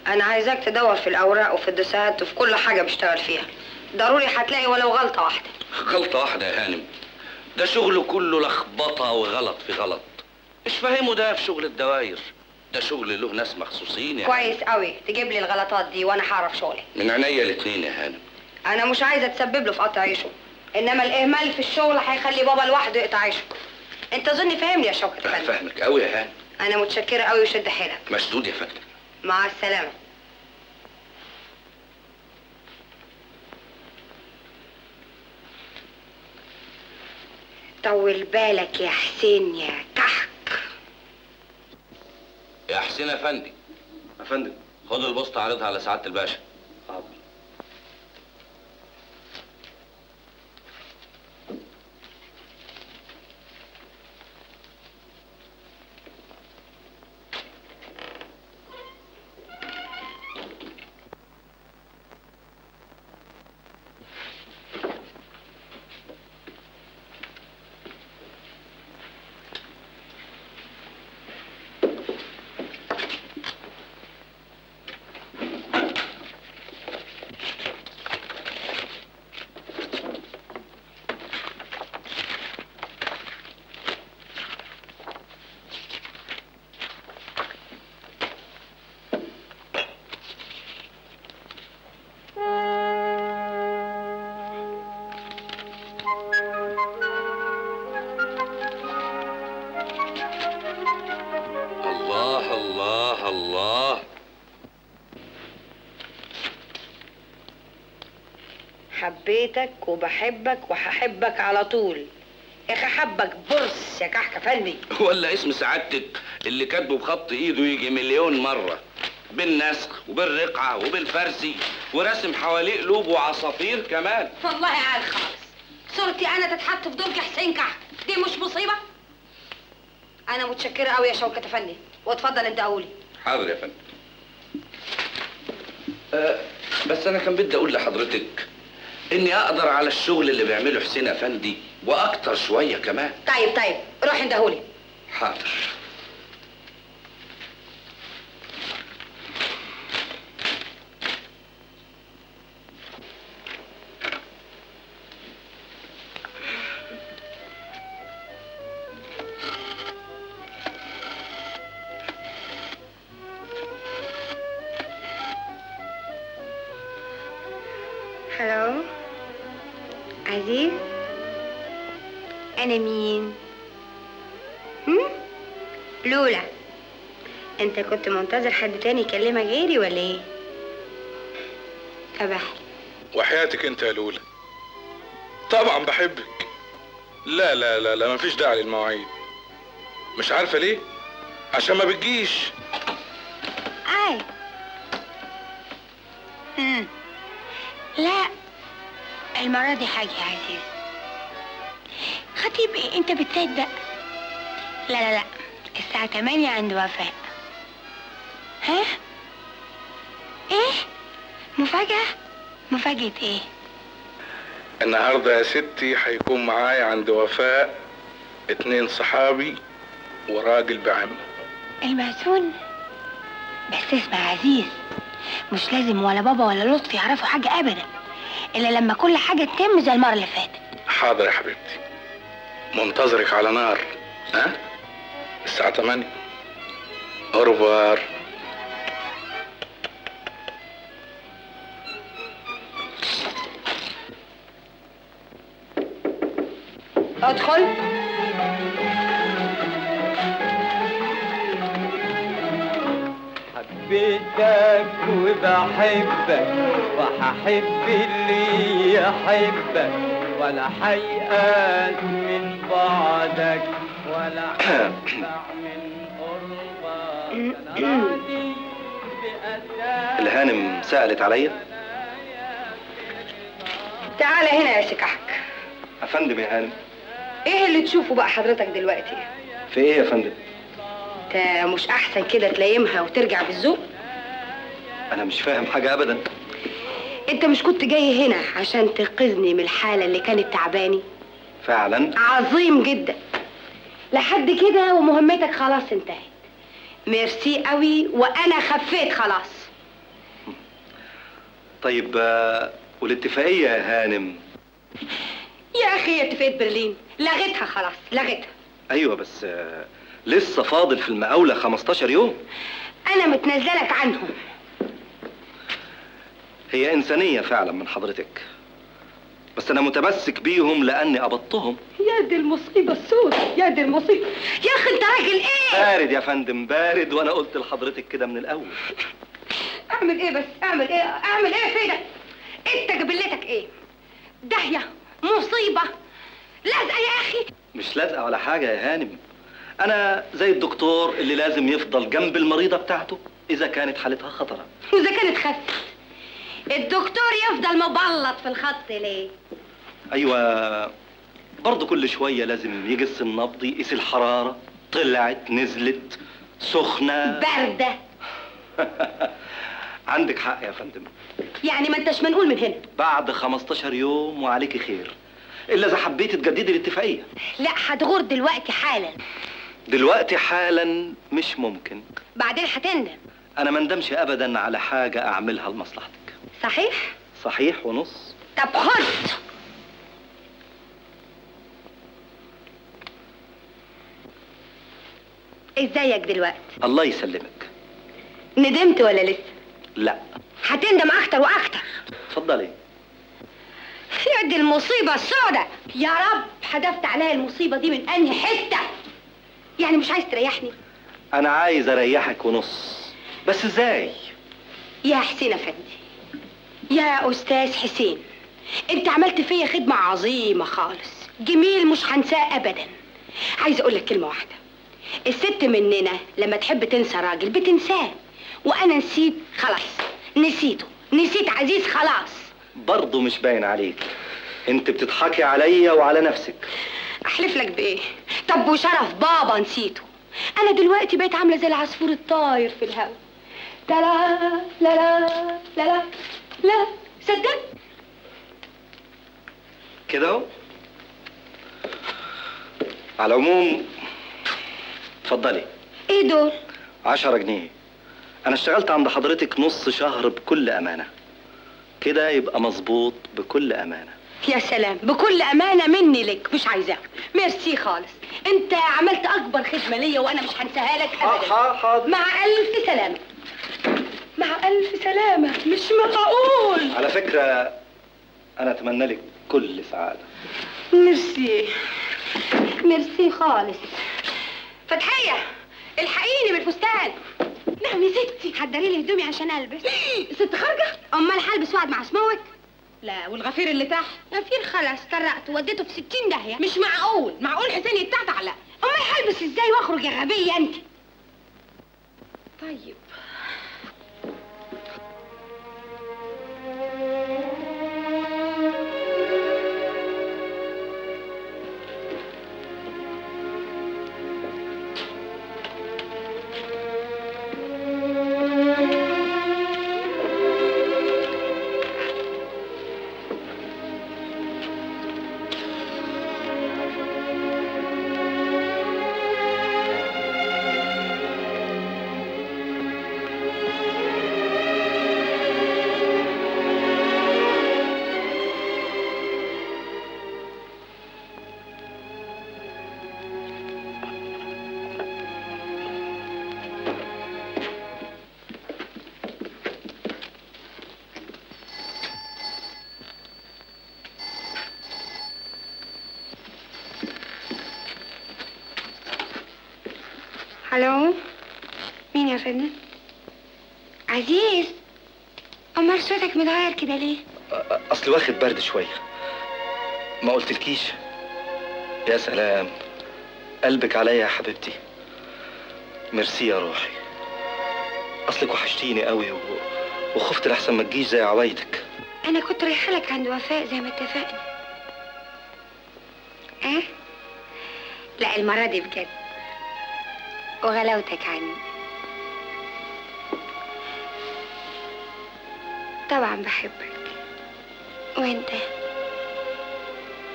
[SPEAKER 2] انا عايزاك تدور في الاوراق وفي الدوسات وفي كل حاجه بشتغل فيها. ضروري هتلاقي ولو غلطه واحده.
[SPEAKER 10] غلطة واحدة يا هانم؟ ده شغله كله لخبطة وغلط في غلط. مش فاهمه ده في شغل الدواير. ده شغل له ناس مخصوصين يعني.
[SPEAKER 2] كويس قوي تجيب لي الغلطات دي وانا هعرف شغلي.
[SPEAKER 10] من عينيا الاتنين يا هانم.
[SPEAKER 2] انا مش عايزه اتسبب له في قطع عيشه، انما الاهمال في الشغل هيخلي بابا لوحده يقطع عيشه. انت اظن فاهمني يا شوكت فندم.
[SPEAKER 10] فاهمك قوي يا هانم.
[SPEAKER 2] انا متشكره قوي وشد حيلك.
[SPEAKER 10] مشدود يا فندم.
[SPEAKER 2] مع السلامه. طول بالك يا حسين يا كحك.
[SPEAKER 10] يا حسين افندي.
[SPEAKER 5] يا فندم.
[SPEAKER 10] خد البوسطة عرضها على سعادة الباشا.
[SPEAKER 5] حاضر.
[SPEAKER 10] الله.
[SPEAKER 2] حبيتك وبحبك وهحبك على طول. يا اخي حبك برص يا كحك فندي.
[SPEAKER 10] ولا اسم سعادتك اللي كاتبه بخط ايده يجي مليون مرة، بالنسخ وبالرقعة وبالفرسي ورسم حواليه قلوب وعصافير كمان.
[SPEAKER 6] والله عال خالص. صورتي انا تتحط في درج حسين كحك، دي مش مصيبه؟
[SPEAKER 2] انا متشكره قوي يا شوكت فندي، واتفضل انت قولي.
[SPEAKER 10] حاضر يا فندم. بس انا كان بدي اقول لحضرتك اني اقدر على الشغل اللي بيعمله حسين افندي واكتر شويه كمان.
[SPEAKER 2] طيب روح اندهولي.
[SPEAKER 10] حاضر.
[SPEAKER 6] هلو عزيز، أنا مين؟ لولا. أنت كنت منتظر حد تاني يكلمك غيري ولا إيه؟ طب احكي.
[SPEAKER 7] وحياتك انت يا لولا طبعا بحبك. لا لا لا لا مفيش داعي للمواعيد. مش عارفه ليه؟ عشان ما بتجيش.
[SPEAKER 6] أي لا، المرة دي حاجة يا عزيز. خطيب ايه انت بتصدق؟ لا الساعة 8 عند وفاء. ها؟ ايه؟ مفاجأة؟ مفاجأة ايه؟
[SPEAKER 7] النهارده يا ستي هيكون معايا عند وفاء 2 صحابي وراجل بعمه.
[SPEAKER 6] المأذون؟ بس اسمع يا عزيز، مش لازم ولا بابا ولا لطفي يعرفوا حاجة أبدا.
[SPEAKER 11] الا لما كل حاجه تتم زي المره اللي فاتت.
[SPEAKER 7] حاضر يا حبيبتي، منتظرك على نار. ها؟ الساعة 8. أوروفوار.
[SPEAKER 2] ادخل.
[SPEAKER 12] حبيتك وبحبك وهحب اللي يحبك ولا حيقاس من بعدك ولا هدفع من قربك. انا راضي بأساس.
[SPEAKER 5] الهانم سألت عليا.
[SPEAKER 6] تعالى هنا يا سكحك.
[SPEAKER 5] افندم يا هانم.
[SPEAKER 6] ايه اللي تشوفه بقى حضرتك دلوقتي؟
[SPEAKER 5] في ايه يا فندم؟
[SPEAKER 6] انت مش احسن كده تلايمها وترجع بالذوق؟
[SPEAKER 5] انا مش فاهم حاجة ابدا.
[SPEAKER 6] انت مش كنت جاي هنا عشان تنقذني من الحالة اللي كانت تعباني؟
[SPEAKER 5] فعلا.
[SPEAKER 6] عظيم جدا. لحد كده ومهمتك خلاص انتهت. ميرسي قوي وانا خفيت خلاص.
[SPEAKER 5] طيب والاتفاقية يا هانم؟
[SPEAKER 6] يا اخي اتفاقية برلين لغيتها خلاص، لغيتها.
[SPEAKER 5] ايوه بس لسه فاضل في المقاولة 15 يوم.
[SPEAKER 6] انا متنزلك عنهم.
[SPEAKER 5] هي انسانية فعلا من حضرتك، بس انا متمسك بيهم لاني قبضتهم.
[SPEAKER 6] يا دي المصيبة السود، يا دي المصيبة. يا اخي انت راجل ايه؟
[SPEAKER 5] بارد يا فندم بارد، وانا قلت لحضرتك كده من الاول.
[SPEAKER 6] اعمل ايه بس؟ اعمل ايه؟ اعمل ايه فينا؟ انت جبلتك ايه؟ داهية، مصيبة، لازقة يا اخي.
[SPEAKER 5] مش لازقة ولا حاجة يا هانم، انا زي الدكتور اللي لازم يفضل جنب المريضة بتاعته اذا كانت حالتها خطرة.
[SPEAKER 6] واذا كانت خفت الدكتور يفضل مبلط في الخط ليه؟
[SPEAKER 5] ايوه برضه كل شوية لازم يقيس النبض، يقيس الحرارة، طلعت نزلت سخنة
[SPEAKER 6] باردة.
[SPEAKER 5] عندك حق يا فندم.
[SPEAKER 6] يعني ما انتش منقول من هنا.
[SPEAKER 5] بعد 15 يوم وعليكي خير، الا اذا حبيتي تجددي الاتفاقية.
[SPEAKER 6] لا هتغور دلوقتي حالا.
[SPEAKER 5] دلوقتي حالا مش ممكن.
[SPEAKER 6] بعدين هتندم.
[SPEAKER 5] انا ما ندمش ابدا على حاجة اعملها لمصلحتك.
[SPEAKER 6] صحيح؟
[SPEAKER 5] صحيح ونص.
[SPEAKER 6] طب خد. ازيك دلوقتي؟
[SPEAKER 5] الله يسلمك.
[SPEAKER 6] ندمت ولا لسه؟
[SPEAKER 5] لا.
[SPEAKER 6] هتندم اكتر واكتر.
[SPEAKER 5] اتفضلي.
[SPEAKER 6] يا دي المصيبة السوداء. يا رب حدفت عليا المصيبة دي من انهي حتة؟ يعني مش عايز تريحني؟
[SPEAKER 5] انا عايز اريحك ونص، بس ازاي؟
[SPEAKER 6] يا حسين افندي، يا استاذ حسين، انت عملت فيا خدمة عظيمة خالص، جميل مش هنساه ابدا. عايز اقول لك كلمة واحدة، الست مننا لما تحب تنسى راجل بتنساه، وانا نسيت خلاص، نسيته، نسيت عزيز خلاص.
[SPEAKER 5] برضه مش باين عليك، انت بتضحكي عليا وعلى نفسك.
[SPEAKER 6] احلف لك بايه؟ طب وشرف بابا نسيته. انا دلوقتي بقيت عامله زي العصفور الطاير في الهواء. لا لا لا لا لا لا لا صدق
[SPEAKER 5] كده اهو. على العموم اتفضلي.
[SPEAKER 6] ايه دول؟
[SPEAKER 5] 10 جنيه. انا اشتغلت عند حضرتك نص شهر بكل امانة، كده يبقى مظبوط بكل امانة.
[SPEAKER 6] يا سلام، بكل امانه مني لك، مش عايزاها. ميرسي خالص، انت عملت اكبر خدمه ليا وانا مش هنساها لك ابدا.
[SPEAKER 5] حاضر.
[SPEAKER 6] مع الف سلامه. مع الف سلامه. مش معقول.
[SPEAKER 5] على فكرة انا اتمنى لك كل سعادة.
[SPEAKER 6] ميرسي، ميرسي خالص. فتحيه الحقيني بالفستان. نعم يا ستي. حضري لي هدومي عشان البس. ست خارجه؟ امال هلبس واقعد مع سموك؟ لا، والغفير اللي تحت؟ غفير خلاص طرقت وديته في 60 داهيه. مش معقول، معقول حسين يتعتع؟ لا. امال هلبس ازاي واخرج يا غبيه انت؟ طيب الو، مين يا فندم؟ عزيز، امال صوتك متغير كده ليه؟
[SPEAKER 5] اصل واخد برد شويه. ما قلتلكيش؟ يا سلام، قلبك عليا يا حبيبتي. ميرسي يا روحي. اصلك وحشتيني قوي وخفت لحسن ما تجيش زي عوايدك.
[SPEAKER 6] انا كنت رايحه لك عند وفاء زي ما اتفقنا. لا المره دي بجد، وغلاوتك عني. طبعا بحبك، وانت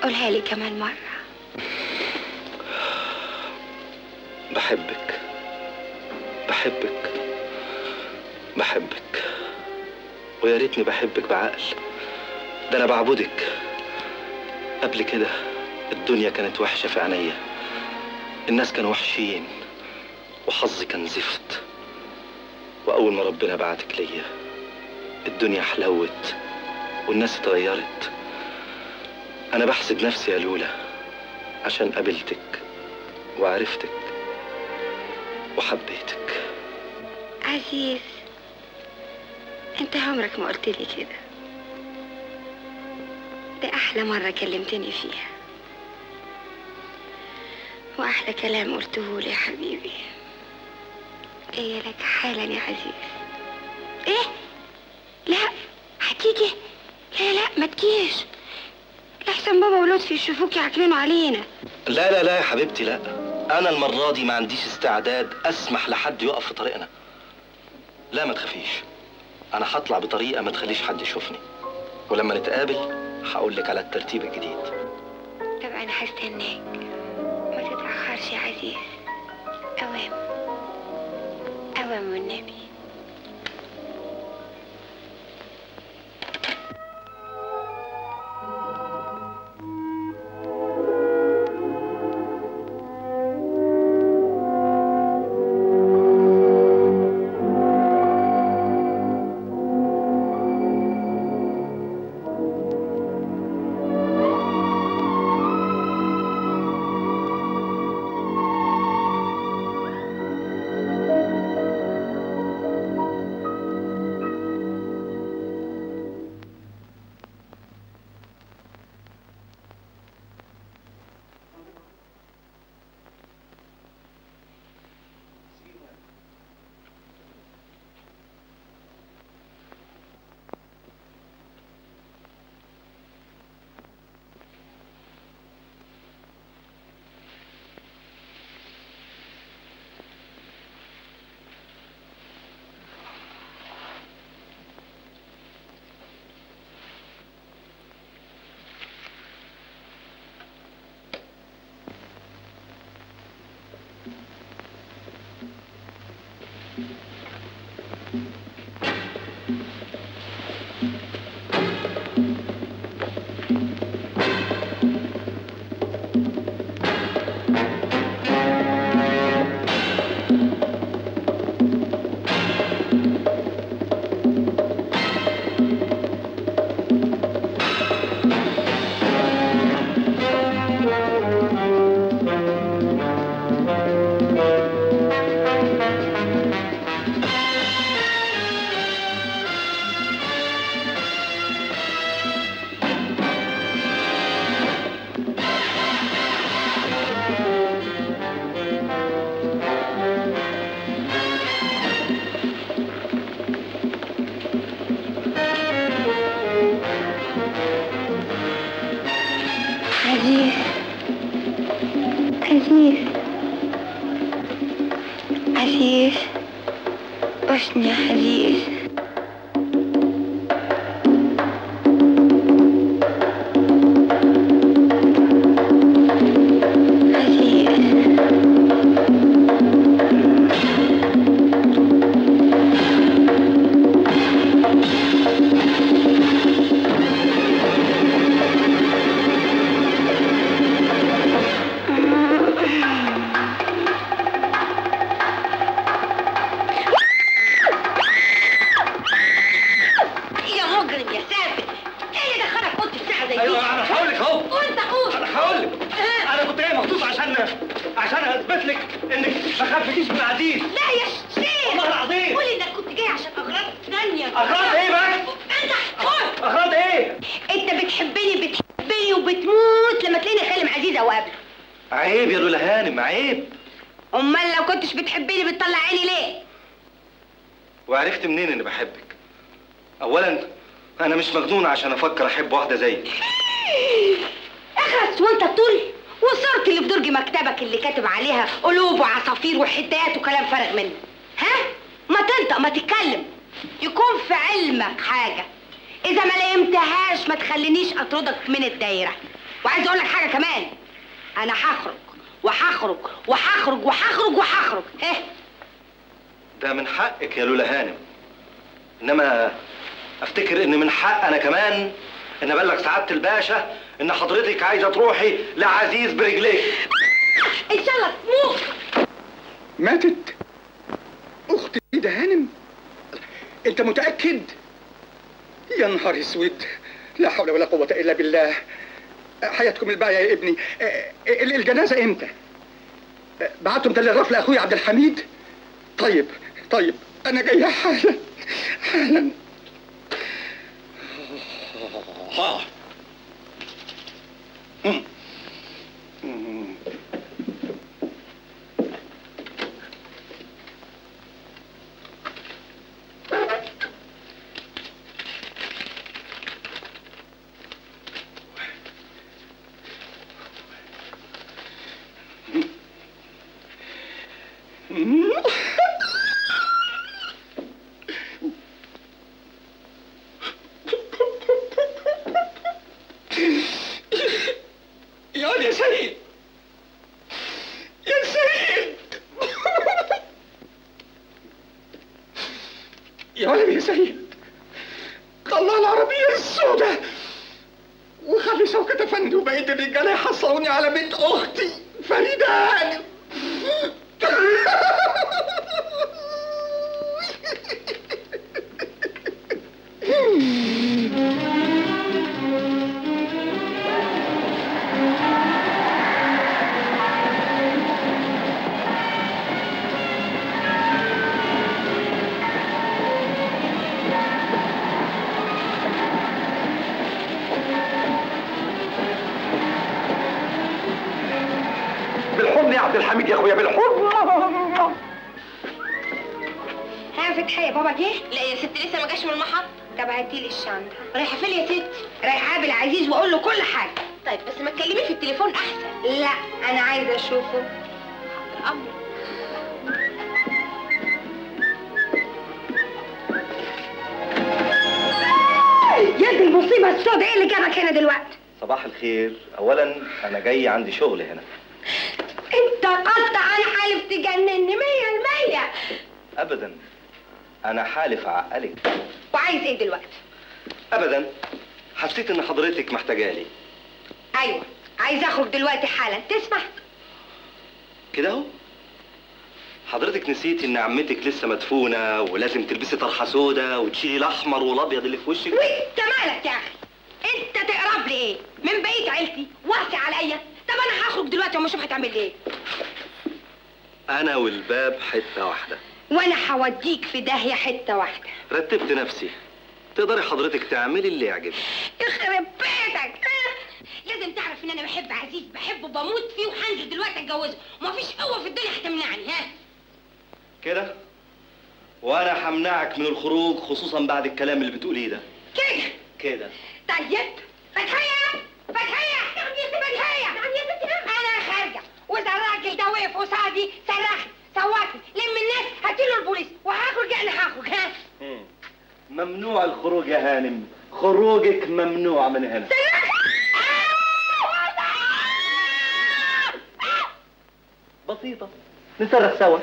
[SPEAKER 6] قولها لي كمان مرة.
[SPEAKER 5] بحبك بحبك بحبك، ويا ريتني بحبك بعقل. ده انا بعبدك. قبل كده الدنيا كانت وحشة في عينيا، الناس كانوا وحشين، وحظي كان زفت. واول ما ربنا بعتك ليا الدنيا حلوت والناس اتغيرت. انا بحسد نفسي يا لولا عشان قابلتك وعرفتك وحبيتك.
[SPEAKER 6] عزيز، انت عمرك ما قلت لي كده. ده احلى مرة كلمتني فيها، واحلى كلام قلته لي يا حبيبي. جايه لك حالا يا عزيز. ايه؟ لا هتيجي؟ لا لا ما تجيش، لحسن بابا ولطفي يشوفوك يعكننوا علينا.
[SPEAKER 5] لا لا لا يا حبيبتي، لا. انا المرة دي ما عنديش استعداد اسمح لحد يقف في طريقنا. لا ما تخافيش، انا هطلع بطريقة ما تخليش حد يشوفني، ولما نتقابل هقول لك على الترتيب الجديد.
[SPEAKER 6] طب انا هستناك، ما تتأخرش يا عزيز. اوام اوام والنبي. عزيز عزيز عزيز، وحشني يا عزيز.
[SPEAKER 3] عشان اثبت لك انك ما خفتيش من عزيز.
[SPEAKER 11] لا يا شيخ
[SPEAKER 3] والله العظيم.
[SPEAKER 11] قولي انك كنت جاي عشان اغراض ثانيه.
[SPEAKER 3] اغراض ايه بقى؟
[SPEAKER 11] انت قول.
[SPEAKER 3] اغراض ايه؟
[SPEAKER 11] انت بتحبني وبتموت لما تلاقيني اكلم عزيزه وقابله.
[SPEAKER 3] عيب يا لولا هانم، عيب.
[SPEAKER 11] امال لو كنتش بتحبني بتطلع عيني ليه؟
[SPEAKER 3] وعرفت منين اني بحبك؟ اولا انا مش مجنون عشان افكر احب واحده زيك.
[SPEAKER 11] اخرس وانت طول وصورة اللي في درج مكتبك اللي كاتب عليها قلوب وعصافير وحدات وكلام فارغ منه. ها؟ ما تنطق ما تتكلم. يكون في علمك حاجة. إذا ما لقيتهاش ما تخلينيش أطردك من الدايرة. وعايز أقول لك حاجة كمان. أنا هخرج وهخرج وهخرج وهخرج وهخرج. إيه؟
[SPEAKER 3] ده من حقك يا لولا هانم. انما افتكر ان من حق انا كمان ان ابلغ سعادة الباشا ان حضرتك عايزة تروحي لعزيز برجليك.
[SPEAKER 11] إن شاء الله تموت.
[SPEAKER 1] ماتت اختي ده هانم؟ انت متأكد؟ يا نهار اسود، لا حول ولا قوة الا بالله. حياتكم الباقية يا ابني. الجنازة امتى؟ بعتم تلغراف لاخويا عبد الحميد؟ طيب انا جاي حالا حالا. يا سيد يا سيد يا ولد يا سيد، طلع العربية السوداء وخلي شوكة افندي وبقية الرجالة يحصلوني على بنت اختي فريدة هانم. بالحضن يا عبد الحميد يا اخويا، بالحضن.
[SPEAKER 11] ها فتحي يا بابا جه؟
[SPEAKER 9] لا يا ست لسه ما جاش من المحط.
[SPEAKER 11] طب هاتيلي الشنطة. رايحة فين يا ست؟ رايحة اقابل عزيز واقول له كل حاجة.
[SPEAKER 9] طيب بس ما تكلميه في التليفون احسن.
[SPEAKER 11] لا انا عايزة اشوفه.
[SPEAKER 9] حاضر امر.
[SPEAKER 11] يا دي المصيبة السوداء، ايه اللي جابك هنا دلوقتي؟
[SPEAKER 3] صباح الخير. اولا انا جاي عندي شغل هنا.
[SPEAKER 11] انت قطعا حالف تجنني 100%.
[SPEAKER 3] ابدا، انا حالف اعقلك.
[SPEAKER 11] وعايز ايه دلوقتي؟
[SPEAKER 3] ابدا، حسيت ان حضرتك محتاجالي.
[SPEAKER 11] ايوه عايز اخرج دلوقتي حالا، تسمح؟
[SPEAKER 3] كده اهو. حضرتك نسيتي ان عمتك لسه مدفونه ولازم تلبسي طرحه سودا وتشيلي الاحمر والابيض اللي في وشك.
[SPEAKER 11] وانت مالك يا اخي؟ انت تقرب لي ايه؟ من بقيه عيلتي وقتي عليا. طب انا هخرج دلوقتي وما اشوف هتعمل ايه.
[SPEAKER 3] انا والباب حته واحده.
[SPEAKER 11] وانا هوديك في داهيه حته واحده.
[SPEAKER 3] رتبت نفسي. تقدري حضرتك تعملي اللي يعجبك.
[SPEAKER 11] يخرب بيتك. لازم تعرف ان انا بحب عزيز، بحبه بموت فيه، وهنزل دلوقتي اتجوزه ومفيش قوه في الدنيا هتمنعني. ها
[SPEAKER 3] كده؟ وانا همنعك من الخروج خصوصا بعد الكلام اللي بتقوليه ده.
[SPEAKER 11] كده
[SPEAKER 3] كده.
[SPEAKER 11] طيب فتحية انا خارجه، واذا الراجل ده وقف قصادي صرخني صوتني لم الناس هاتيله البوليس وهخرج. يعني هخرج. ها
[SPEAKER 3] ممنوع الخروج يا هانم، خروجك ممنوع من هنا. بسيطة، نصرخ سوا.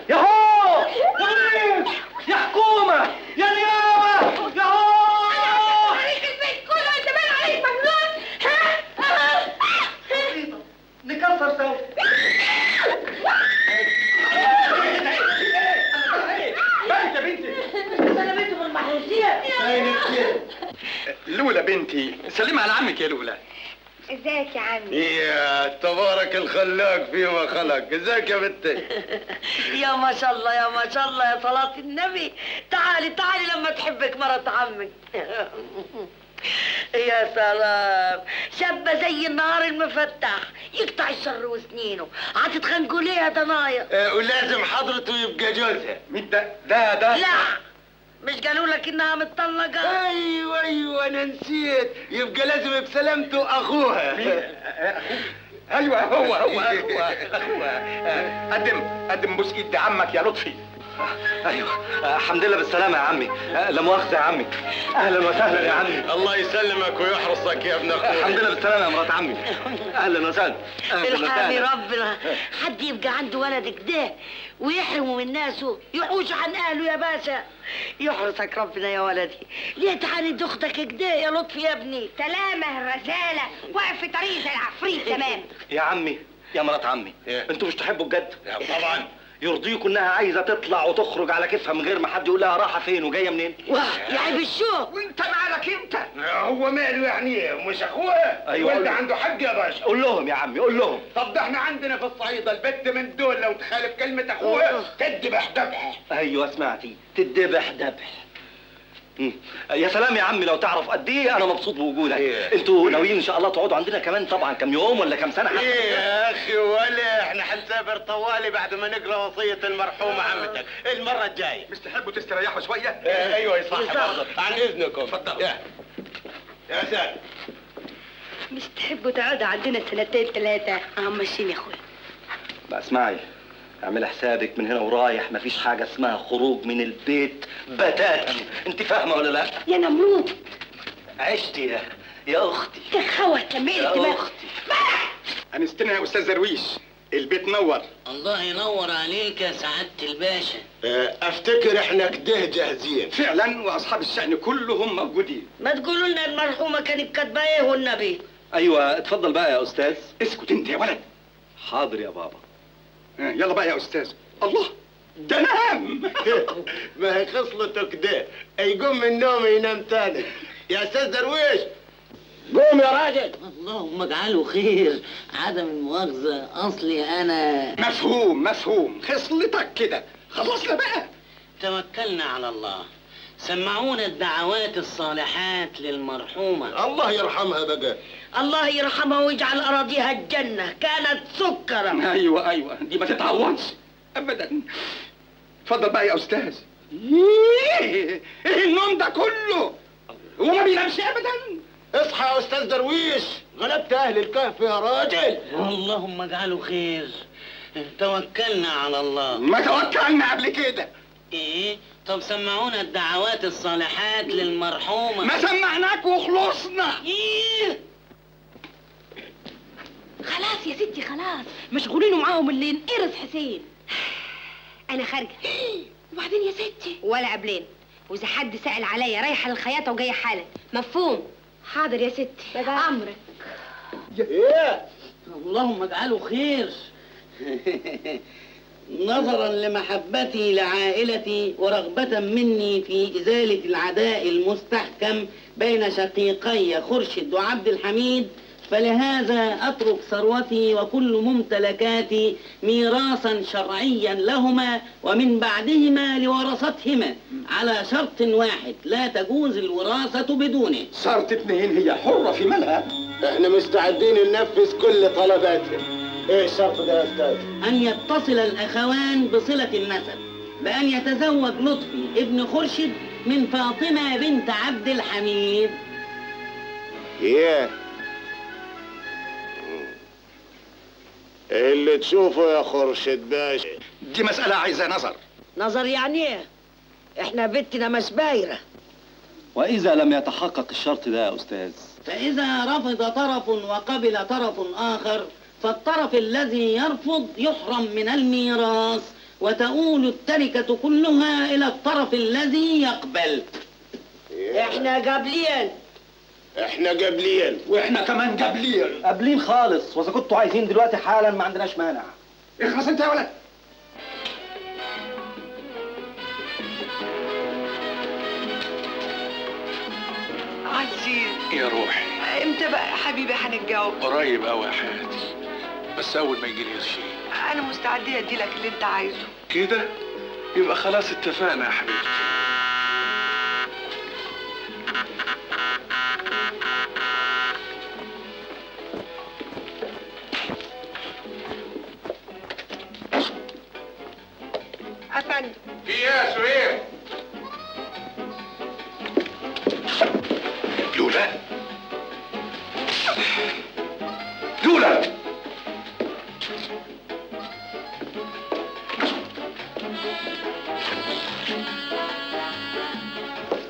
[SPEAKER 3] ياهو! بوليس! يا حكومة! يا نيابة! ياهو!
[SPEAKER 11] عليك البيت كله، انت مال عليك مجنون؟ ها؟
[SPEAKER 3] بسيطة، نكسر سوا.
[SPEAKER 1] بنت بنتي
[SPEAKER 11] انا بنت من المحروسين.
[SPEAKER 1] لولا بنتي، سلمي على عمك يا لولا.
[SPEAKER 11] ازيك يا عمي؟
[SPEAKER 13] يا تبارك الخلاق فيما خلق. ازيك يا بنتي؟
[SPEAKER 2] يا ما شاء الله يا ما شاء الله يا صلاة النبي. تعالي تعالي لما تحبك مرات عمك. يا سلام، شابة زي النهار المفتح، يقطع الشر وسنينه. هتتخانقوا ليه يا ضنايا؟
[SPEAKER 13] ولازم حضرته يبقى جوزها.
[SPEAKER 1] مين ده؟ ده
[SPEAKER 2] لا، مش قالوا لك انها متطلقة؟
[SPEAKER 13] ايوه انا نسيت. يبقى لازم بسلامته اخوها.
[SPEAKER 1] ايوه هو قدم بوس ايد عمك يا لطفي.
[SPEAKER 3] ايوه الحمد لله بالسلامه يا عمي. لا مؤاخذه يا عمي. اهلا وسهلا يا عمي.
[SPEAKER 13] الله يسلمك ويحرسك يا ابن اخوي.
[SPEAKER 3] الحمد لله بالسلامه يا مرات عمي. اهلا وسهلا.
[SPEAKER 2] الحامي ربنا حد يبقى عنده ولد كده ويحرمه من ناسه، يحوش عن اهله يا باشا. يحرسك ربنا يا ولدي. ليه تعاند اختك كده يا لطفي يا ابني؟
[SPEAKER 11] سلامة الرسالة واقف في طريق زي العفريت تمام.
[SPEAKER 3] يا عمي يا مرات عمي، انتوا مش تحبوا بجد؟
[SPEAKER 13] طبعا.
[SPEAKER 3] يرضيكم انها عايزه تطلع وتخرج على كيفها من غير ما حد يقول لها رايحه فين وجايه منين؟
[SPEAKER 2] يا عيب الشوق.
[SPEAKER 1] وانت مالك انت؟
[SPEAKER 13] هو ماله يعني؟ مش اخوها؟
[SPEAKER 3] أيوة.
[SPEAKER 13] الولد عنده حق يا باشا.
[SPEAKER 3] قول لهم يا عمي قول لهم.
[SPEAKER 13] طب ده احنا عندنا في الصعيدة البت من دول لو تخالف كلمة اخوها تذبح ذبحة.
[SPEAKER 3] ايوه سمعتي، تدبح دبح. يا سلام يا عمي، لو تعرف قد ايه انا مبسوط بوجودك. انتوا ناويين ان شاء الله تقعدوا عندنا كمان طبعا كم يوم ولا كم سنه حتى؟
[SPEAKER 13] ايه يا اخي ولا احنا حنسافر طوالي بعد ما نقرا وصية المرحومة عمتك المرة الجاية.
[SPEAKER 1] مش تحبوا تستريحوا شويه؟
[SPEAKER 13] ايوه يا صاحبي عن اذنكم.
[SPEAKER 1] اتفضل.
[SPEAKER 13] يا سلام.
[SPEAKER 11] مش تحبوا تقعدوا عندنا سنتين ثلاثة؟ ماشيين يا اخويا.
[SPEAKER 3] بقى اسمعي، اعمل حسابك من هنا ورايح مفيش حاجه اسمها خروج من البيت بتاتا. انت فاهمه ولا لا؟
[SPEAKER 11] يا نمرود
[SPEAKER 3] عشتي يا اختي.
[SPEAKER 11] تخوت كملي
[SPEAKER 3] يا
[SPEAKER 11] دماغك.
[SPEAKER 3] اختي.
[SPEAKER 1] هنستنى يا استاذ درويش، البيت نور.
[SPEAKER 2] الله ينور عليك يا سعادة الباشا.
[SPEAKER 13] افتكر احنا كده جاهزين
[SPEAKER 1] فعلا، واصحاب الشأن كلهم موجودين.
[SPEAKER 2] ما تقولوا لنا المرحومة كانت كاتبة ايه والنبي؟
[SPEAKER 3] ايوه اتفضل بقى يا استاذ.
[SPEAKER 1] اسكت انت يا ولد.
[SPEAKER 3] حاضر يا بابا.
[SPEAKER 1] يلا بقى يا استاذ. الله، ده نام.
[SPEAKER 13] ما هي خصلته كده، يقوم من النوم ينام تاني. يا استاذ درويش قوم يا راجل.
[SPEAKER 2] اللهم اجعله خير. عدم المؤاخذة اصلي انا.
[SPEAKER 1] مفهوم خصلتك كده. خلصنا بقى.
[SPEAKER 2] توكلنا على الله. سمعونا الدعوات الصالحات للمرحومة.
[SPEAKER 13] الله يرحمها بقى.
[SPEAKER 2] الله يرحمها ويجعل أراضيها الجنة، كانت سكرة.
[SPEAKER 1] ايوه دي ما تتعوضش ابدا. اتفضل بقى يا استاذ. ايه النوم ده كله؟ هو ما بينامش ابدا.
[SPEAKER 13] اصحى يا استاذ درويش، غلبت اهل الكهف يا راجل.
[SPEAKER 2] اللهم اجعله خير. توكلنا على الله.
[SPEAKER 1] ما توكلنا قبل كده.
[SPEAKER 2] ايه؟ طب سمعونا الدعوات الصالحات للمرحومة.
[SPEAKER 1] ما سمعناك وخلصنا.
[SPEAKER 2] ايه؟
[SPEAKER 11] خلاص يا ستي خلاص، مشغولين معاهم الليل. قرص حسين. انا خارجه. وبعدين يا ستي؟ ولا قبلين، واذا حد سأل عليا رايحه للخياطه وجايه حالا. مفهوم؟ حاضر يا ستي. امرك.
[SPEAKER 13] ايه؟
[SPEAKER 2] اللهم اجعله خير. نظرا لمحبتي لعائلتي ورغبة مني في إزالة العداء المستحكم بين شقيقي خرشد وعبد الحميد، فلهذا أترك ثروتي وكل ممتلكاتي ميراثا شرعيا لهما ومن بعدهما لورثتهما، على شرط واحد: لا تجوز الوراثة بدونه.
[SPEAKER 1] شرط اتنين، هي حرة في مالها.
[SPEAKER 13] احنا مستعدين ننفذ كل طلباتهم. ايه الشرط ده يا استاذ؟
[SPEAKER 2] أن يتصل الأخوان بصلة النسب، بأن يتزوج لطفي ابن خرشد من فاطمة بنت عبد الحميد.
[SPEAKER 13] ايه اللي تشوفه يا خرشد باشا؟
[SPEAKER 1] دي مسألة عايزة نظر.
[SPEAKER 2] نظر يعني ايه؟ احنا بنتنا مش بايرة.
[SPEAKER 3] واذا لم يتحقق الشرط ده يا استاذ؟
[SPEAKER 2] فإذا رفض طرف وقبل طرف آخر، فالطرف الذي يرفض يحرم من الميراث، وتؤول التركة كلها إلى الطرف الذي يقبل. احنا قابلين.
[SPEAKER 13] احنا قابلين.
[SPEAKER 1] واحنا كمان قابلين.
[SPEAKER 3] قابلين خالص، واذا كنتوا عايزين دلوقتي حالا ما عندناش مانع.
[SPEAKER 1] اخلص انت يا ولد.
[SPEAKER 2] عايزين
[SPEAKER 1] يا روحي
[SPEAKER 2] امتى بقى يا حبيبي هنتجوز؟
[SPEAKER 7] قريب قوي يا حياتي، بس اول ما يجي لي قرشين.
[SPEAKER 2] انا مستعده اديلك اللي انت عايزه.
[SPEAKER 7] كده يبقى خلاص اتفقنا يا حبيبتي.
[SPEAKER 2] افندم.
[SPEAKER 7] في ايه يا سهير؟ لولا لولا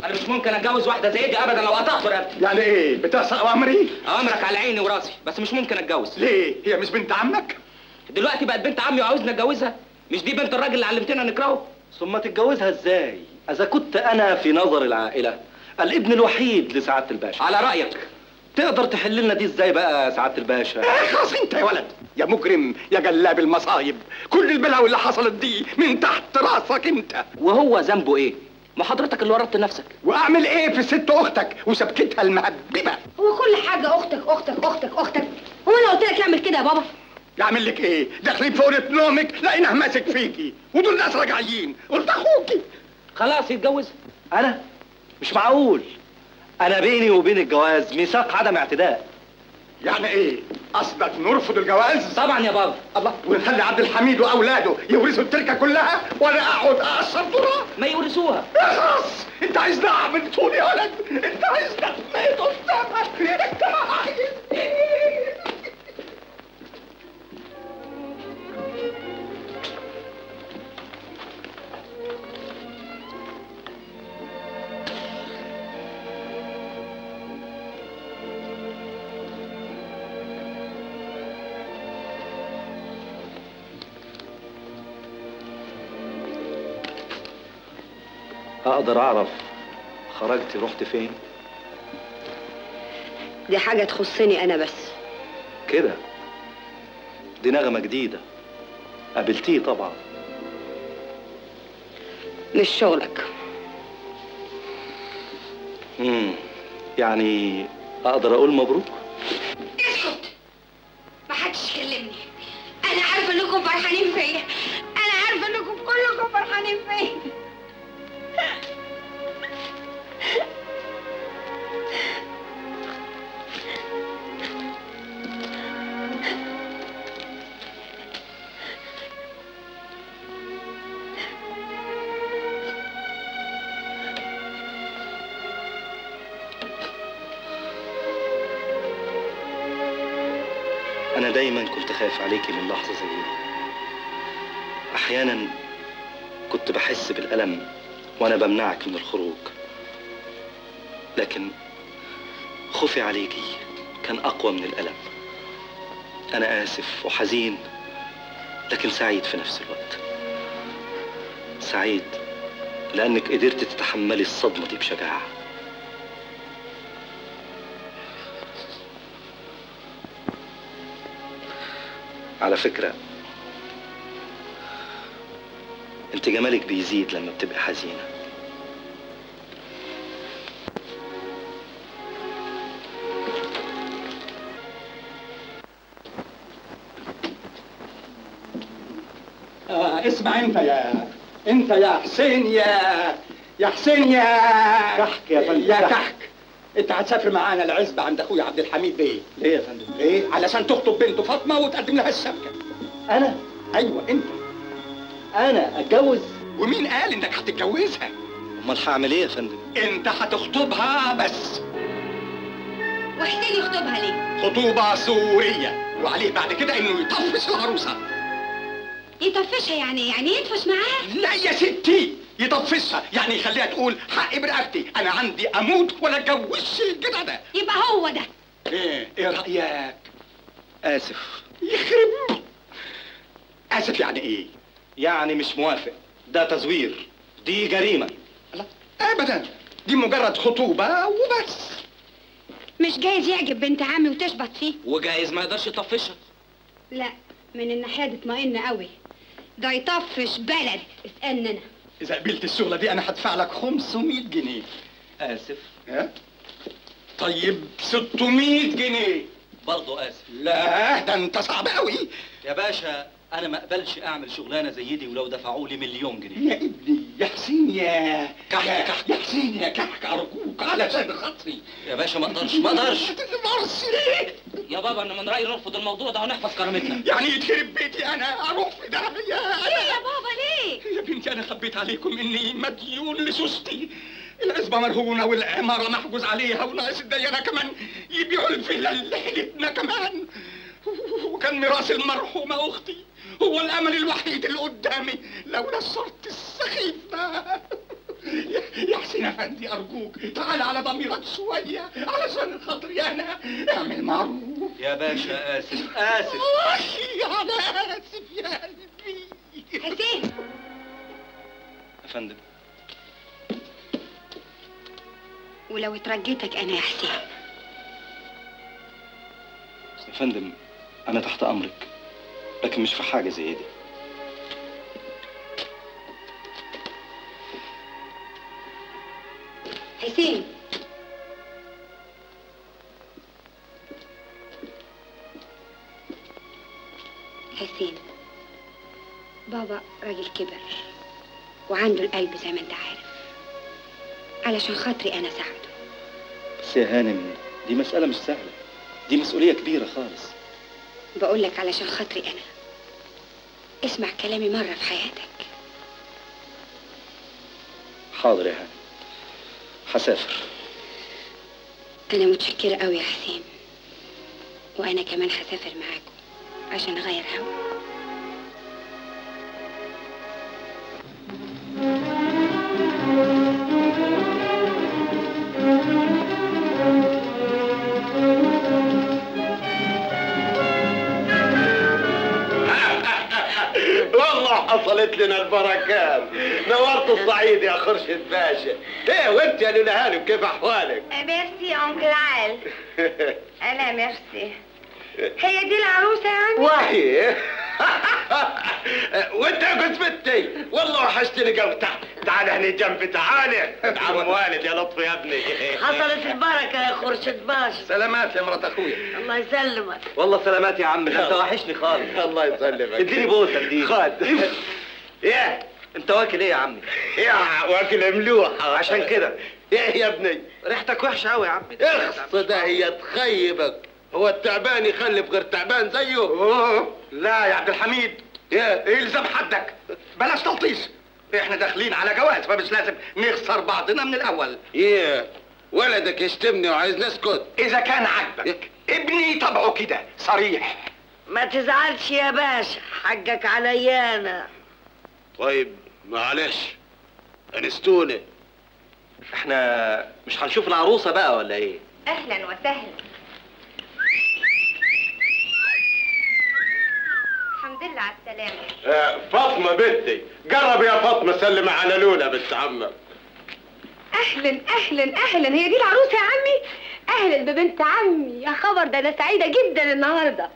[SPEAKER 2] انا مش ممكن اتجوز واحده زي دي ابدا لو قطعت رقبتي.
[SPEAKER 1] يعني ايه بتعصى اوامري؟
[SPEAKER 2] اوامرك على عيني وراسي، بس مش ممكن اتجوز.
[SPEAKER 1] ليه؟ هي مش بنت عمك؟
[SPEAKER 2] دلوقتي بقت بنت عمي وعاوزني اتجوزها؟ مش دي بنت الراجل اللي علمتنا نكرهه؟
[SPEAKER 3] ثم تتجوزها ازاي اذا كنت انا في نظر العائله الابن الوحيد لسعاده الباشا؟
[SPEAKER 2] على رايك
[SPEAKER 3] تقدر تحل لنا دي ازاي بقى يا سعاده الباشا؟
[SPEAKER 1] خلاص انت يا ولد يا مجرم يا جلاب المصايب، كل البلاوي اللي حصلت دي من تحت راسك انت.
[SPEAKER 2] وهو ذنبه ايه؟ ما حضرتك اللي ورطت نفسك.
[SPEAKER 1] واعمل ايه في ست اختك وسبكتها المهببه؟
[SPEAKER 6] هو كل حاجه اختك اختك اختك اختك، هو انا قلت لك اعمل كده يا بابا؟
[SPEAKER 1] يعمل لك ايه؟ داخلين في اوضه نومك لقيناه ماسك فيكي ودول ناس راجعين، قلت اخوكي.
[SPEAKER 2] خلاص يتجوز.
[SPEAKER 3] انا مش معقول، انا بيني وبين الجواز ميثاق عدم اعتداء.
[SPEAKER 1] يعني ايه؟ قصدك نرفض الجواز؟
[SPEAKER 2] طبعا يا بابا.
[SPEAKER 1] الله، ونخلي عبد الحميد واولاده يورثوا التركه كلها وانا اقعد اقشر تراب؟
[SPEAKER 2] ما يورثوها.
[SPEAKER 1] خلاص، انت عايز اعمل طول يا ولد، انت عايز تحميد قدامك، انت عايز ايه؟
[SPEAKER 3] اقدر اعرف خرجتي رحت فين؟
[SPEAKER 11] دي حاجة تخصني أنا بس.
[SPEAKER 3] كده دي نغمة جديدة، قابلتيه طبعا.
[SPEAKER 11] مش شغلك.
[SPEAKER 3] يعني اقدر اقول مبروك؟
[SPEAKER 6] اسكت، ما حدش يكلمني. انا عارفه انكم فرحانين فيا، انا عارفه انكم كلكم فرحانين فيا.
[SPEAKER 5] أنا دايما كنت خايف عليكي من لحظة زي دي. أحيانا كنت بحس بالألم وأنا بمنعك من الخروج، لكن خوفي عليكي كان أقوى من الألم. أنا آسف وحزين لكن سعيد في نفس الوقت. سعيد لأنك قدرت تتحملي الصدمة دي بشجاعة. على فكرة انت جمالك بيزيد لما بتبقى حزينة.
[SPEAKER 1] اسمع انت يا حسين يا حسين يا
[SPEAKER 3] كحك يا فندم.
[SPEAKER 1] يا كحك، انت هتسافر معانا العزبة عند اخويا عبد الحميد بيه.
[SPEAKER 3] ليه يا فندم؟
[SPEAKER 1] ليه؟ علشان تخطب بنته فاطمة وتقدم لها الشبكة.
[SPEAKER 3] انا؟
[SPEAKER 1] ايوه انت.
[SPEAKER 3] انا اتجوز؟
[SPEAKER 1] ومين قال انك هتتجوزها؟
[SPEAKER 5] امال هعمل ايه يا فندم؟
[SPEAKER 1] انت هتخطبها بس.
[SPEAKER 6] وحسين يخطبها ليه؟
[SPEAKER 1] خطوبة سورية، وعليه بعد كده انه يطفش العروسة.
[SPEAKER 6] يطفشها يعني يدفش معاها؟
[SPEAKER 1] لا يا ستي، يطفشها يعني يخليها تقول حقي برقبتي، انا عندي اموت ولا اتجوزش الجدع ده.
[SPEAKER 6] يبقى هو ده.
[SPEAKER 1] ايه رأيك؟
[SPEAKER 5] آسف.
[SPEAKER 1] يخرب. آسف يعني ايه؟
[SPEAKER 3] يعني مش موافق، ده تزوير، دي جريمة.
[SPEAKER 1] لا ابدا، دي مجرد خطوبة وبس.
[SPEAKER 6] مش جايز يعجب بنت عمي وتشبط فيه؟
[SPEAKER 2] وجايز ما يقدرش يطفشها.
[SPEAKER 6] لا، من الناحية دي اطمئن قوي، ده يطفش بلد. اسألني انا.
[SPEAKER 1] إذا قبلت الشغلة دي أنا هدفع لك 500 جنيه.
[SPEAKER 3] آسف.
[SPEAKER 1] ها؟ طيب 600 جنيه.
[SPEAKER 3] برضه اسف.
[SPEAKER 1] لا ده انت صعب قوي
[SPEAKER 3] يا باشا، انا ما اقبلش اعمل شغلانه زي دي ولو دفعوا لي مليون جنيه.
[SPEAKER 1] يا ابني يا حسين يا
[SPEAKER 3] كحك كحك
[SPEAKER 1] يا حسين يا كحك ارجوك علشان خاطري.
[SPEAKER 3] يا باشا ما اقدرش ما اقدرش.
[SPEAKER 10] يا بابا انا من رايي نرفض الموضوع ده ونحفظ كرامتنا.
[SPEAKER 1] يعني يتخرب بيتي انا اروح في داهيه.
[SPEAKER 6] ليه يا بابا ليه؟
[SPEAKER 1] يا بنتي انا خبيت عليكم اني مديون لسوستي. العزبة مرهونة والعمارة محجوز عليها وناقص الديانة كمان يبيعوا الفيلا اللي حيلتنا كمان. وكان ميراث المرحومة أختي هو الأمل الوحيد اللي قدامي لولا الشرط السخيف ده. يا حسين أفندي أرجوك تعال على ضميرك شوية علشان خاطري أنا. اعمل معروف
[SPEAKER 3] يا باشا اسف اسف.
[SPEAKER 1] أنا آسف يا قلبي.
[SPEAKER 6] حسين
[SPEAKER 3] يا فندم،
[SPEAKER 6] ولو اترجيتك انا يا حسين.
[SPEAKER 3] يا فندم انا تحت امرك، لكن مش في حاجه زي دي.
[SPEAKER 6] حسين حسين بابا راجل كبر وعنده القلب زي ما انت عارف، علشان خاطري انا ساعده.
[SPEAKER 3] بس يا هانم دي مساله مش سهله، دي مسؤوليه كبيره خالص.
[SPEAKER 6] بقول لك علشان خاطري انا اسمع كلامي مره في حياتك.
[SPEAKER 3] حاضر يا هانم، هسافر.
[SPEAKER 6] انا متشكره قوي يا حسين، وانا كمان هسافر معاكم عشان اغير هوا.
[SPEAKER 13] والله حصلت لنا البركات. نورت الصعيد يا خرشد باشا. ايه وانت يا لولا هانم كيف احوالك؟
[SPEAKER 11] ميرسي انكل عال. انا ميرسي. هي دي العروسه يعني؟
[SPEAKER 13] وهي وانت يا جثبتي والله وحشتني قوي. تعال هني جنبي تعال. عم والد يا لطفي يا ابني.
[SPEAKER 9] حصلت البركة يا خرشد باشا.
[SPEAKER 1] سلامات يا مرات اخويا.
[SPEAKER 9] الله يسلمك.
[SPEAKER 3] والله سلامات يا عم، انت وحشني خالص.
[SPEAKER 13] الله يسلمك.
[SPEAKER 3] اديني بوسه اديني.
[SPEAKER 13] خد.
[SPEAKER 3] ايه انت واكل ايه يا عمي؟
[SPEAKER 13] يا واكل ملوح.
[SPEAKER 3] عشان كده
[SPEAKER 13] ايه يا ابني؟
[SPEAKER 3] ريحتك وحشه قوي يا عمي.
[SPEAKER 13] اخص ده هي تخيبك. هو التعبان يخلف غير تعبان زيه؟
[SPEAKER 1] اوه لا يا عبد الحميد، ايه الزم حدك، بلاش تلطيش. احنا داخلين على جواز فمش لازم نخسر بعضنا من الاول.
[SPEAKER 13] ايه ولدك يشتمني وعايز نسكت.
[SPEAKER 1] اذا كان عاجبك ابني طبعه كده صريح.
[SPEAKER 9] ما تزعلش يا باشا، حقك عليا انا.
[SPEAKER 13] طيب معلش انستوني.
[SPEAKER 3] احنا مش هنشوف العروسه بقى ولا ايه؟
[SPEAKER 11] اهلا وسهلا. الحمد لله على السلامه.
[SPEAKER 13] فاطمه بنتي، قرب يا فاطمه سلم على لولا بنت عمك.
[SPEAKER 11] اهلا اهلا اهلا، هي دي العروسه يا عمي؟ اهلا ببنت عمي، يا خبر ده انا سعيده جدا النهارده.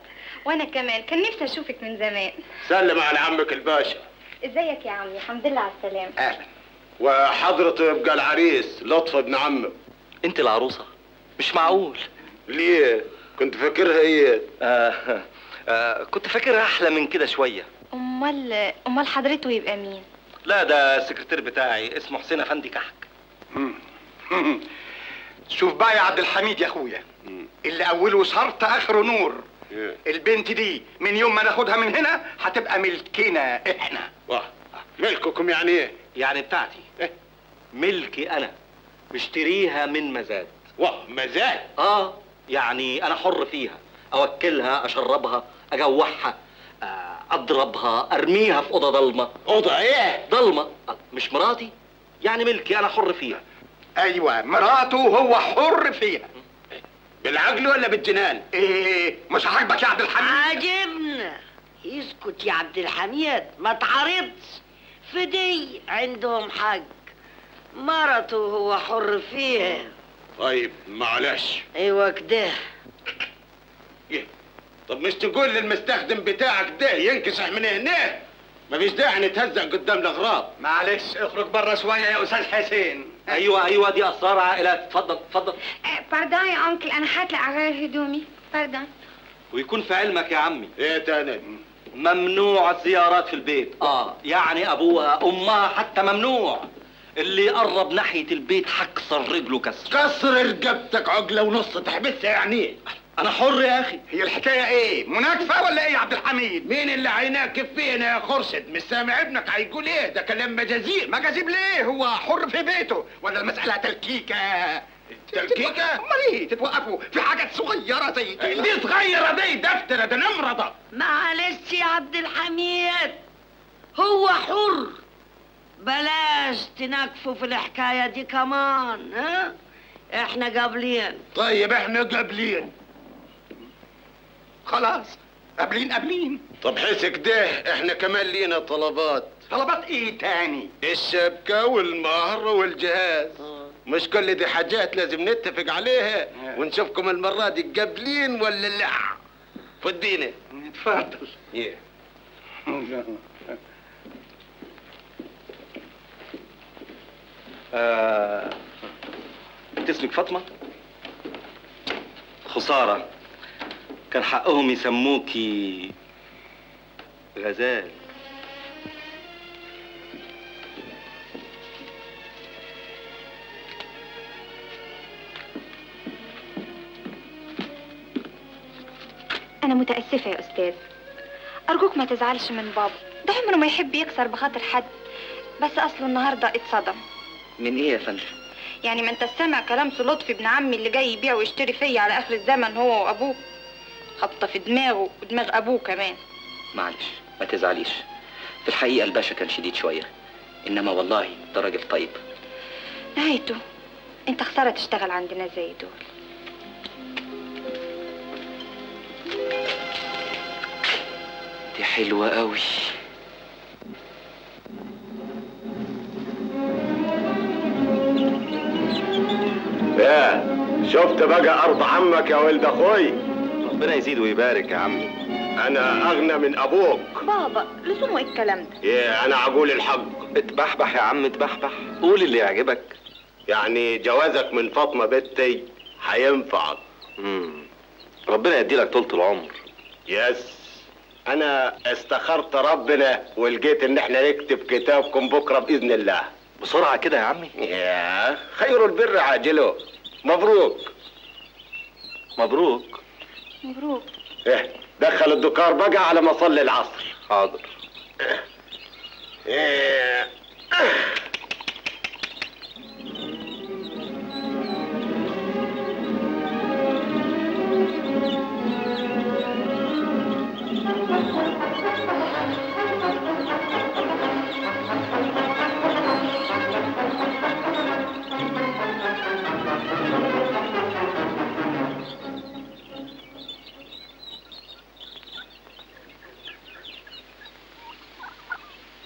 [SPEAKER 11] وانا كمان كان نفسي اشوفك من زمان.
[SPEAKER 13] سلم على عمك الباشا.
[SPEAKER 11] ازيك يا عمي؟ الحمد لله على السلامه.
[SPEAKER 1] اهلا.
[SPEAKER 13] وحضرته يبقى العريس لطفي ابن عمك.
[SPEAKER 3] انت العروسه؟ مش معقول.
[SPEAKER 13] ليه؟ كنت فاكرها ايه؟
[SPEAKER 3] كنت فاكرها احلى من كده شويه.
[SPEAKER 11] امال حضرته يبقى مين؟
[SPEAKER 3] لا ده السكرتير بتاعي اسمه حسين افندي كحك.
[SPEAKER 1] شوف بقى يا عبد الحميد يا اخويا، اللي اوله شرط اخره نور. البنت دي من يوم ما ناخدها من هنا هتبقى ملكنا احنا.
[SPEAKER 13] واه ملككم يعني ايه؟
[SPEAKER 3] يعني بتاعتي. ملكي انا، مشتريها من مزاد.
[SPEAKER 13] واه مزاد؟
[SPEAKER 3] يعني انا حر فيها، اوكلها، اشربها، اجوعها، اضربها، ارميها في اوضه ضلمه.
[SPEAKER 13] اوضه ايه؟
[SPEAKER 3] ضلمه. مش مراتي؟ يعني ملكي انا حر فيها.
[SPEAKER 1] ايوه مراته هو حر فيها.
[SPEAKER 13] بالعقل ولا بالجنان؟
[SPEAKER 1] ايه مش عاجبك يا عبد الحميد؟
[SPEAKER 9] عاجبنا. اسكت يا عبد الحميد، ما تعرضش. في دي عندهم حق، مرته هو حر فيها.
[SPEAKER 13] طيب معلش.
[SPEAKER 9] ايوه كده.
[SPEAKER 13] طب مش تقول للمستخدم بتاعك ده ينكسح من هنا؟ مفيش داعي نتهزق قدام الاغراب.
[SPEAKER 1] معلش اخرج بره شويه يا استاذ حسين.
[SPEAKER 3] ايوه دي اسرار عائلات. اتفضل.
[SPEAKER 6] باردون يا انكل، انا هطلع اغير هدومي. باردون.
[SPEAKER 3] ويكون في علمك يا عمي،
[SPEAKER 13] ايه تاني؟
[SPEAKER 3] ممنوع الزيارات في البيت. يعني ابوها امها حتى ممنوع. اللي يقرب ناحيه البيت هكسر رجله
[SPEAKER 13] كسر رقبتك عقله ونص تحبسها يعني ايه؟
[SPEAKER 3] انا حر يا اخي.
[SPEAKER 1] هي الحكايه ايه؟ مناكفه ولا ايه يا عبد الحميد؟
[SPEAKER 13] مين اللي هيناكف فينا يا خرشد؟ مش سامع ابنك هيقول ايه؟ ده كلام مجازيب.
[SPEAKER 1] مجازيب ليه؟ هو حر في بيته ولا المساله تلكيكه؟
[SPEAKER 13] تلكيكه؟
[SPEAKER 1] امال ايه؟ تتوقفوا في حاجات صغيره زي كده؟
[SPEAKER 13] دي صغيره، دي دفتره، ده نمرضه.
[SPEAKER 9] معلش يا عبد الحميد، هو حر. بلاش تنكفوا في الحكاية دي كمان، ها؟ احنا قابلين.
[SPEAKER 13] طيب احنا قابلين.
[SPEAKER 1] خلاص قابلين.
[SPEAKER 13] طب حسك ده احنا كمان لينا طلبات.
[SPEAKER 1] طلبات ايه تاني؟
[SPEAKER 13] الشبكة والمهر والجهاز. مش كل دي حاجات لازم نتفق عليها ونشوفكم المرة دي قابلين ولا لا. فدينا.
[SPEAKER 1] اتفضل.
[SPEAKER 3] تسلك فاطمه؟ خساره، كان حقهم يسموكي غزال.
[SPEAKER 11] أنا متأسفة يا أستاذ، أرجوك ما تزعلش من بابا، ده عمره ما يحب يكسر بخاطر حد، بس أصله النهاردة اتصدم.
[SPEAKER 8] من ايه يا فندم؟
[SPEAKER 11] يعني ما انت سامع كلام لطفي ابن عمي اللي جاي يبيع ويشتري فيا على آخر الزمن هو وأبوه، خبطة في دماغه ودماغ أبوه كمان.
[SPEAKER 8] معلش ما تزعليش، في الحقيقة الباشا كان شديد شوية، إنما والله ده راجل طيب.
[SPEAKER 11] نهايته انت خسارة تشتغل عند ناس زي دول.
[SPEAKER 8] دي حلوة قوي.
[SPEAKER 13] شفت بقى ارض عمك يا ولد اخوي؟
[SPEAKER 3] ربنا يزيد ويبارك يا عمي.
[SPEAKER 13] انا اغنى من ابوك.
[SPEAKER 11] بابا لزومه ايه الكلام ده؟
[SPEAKER 13] ايه انا اقول الحق.
[SPEAKER 3] اتبحبح يا عم اتبحبح، قول اللي يعجبك.
[SPEAKER 13] يعني جوازك من فاطمه بنتي هينفعك.
[SPEAKER 3] ربنا يديلك طولة العمر.
[SPEAKER 13] يس. انا استخرت ربنا ولقيت ان احنا نكتب كتابكم بكره باذن الله.
[SPEAKER 3] بسرعه كده يا عمي؟
[SPEAKER 13] يا خير البر عاجله. مبروك.
[SPEAKER 3] مبروك.
[SPEAKER 11] مبروك.
[SPEAKER 13] ايه دخل الدكار بقى على ما اصلي العصر.
[SPEAKER 3] حاضر.
[SPEAKER 13] ايه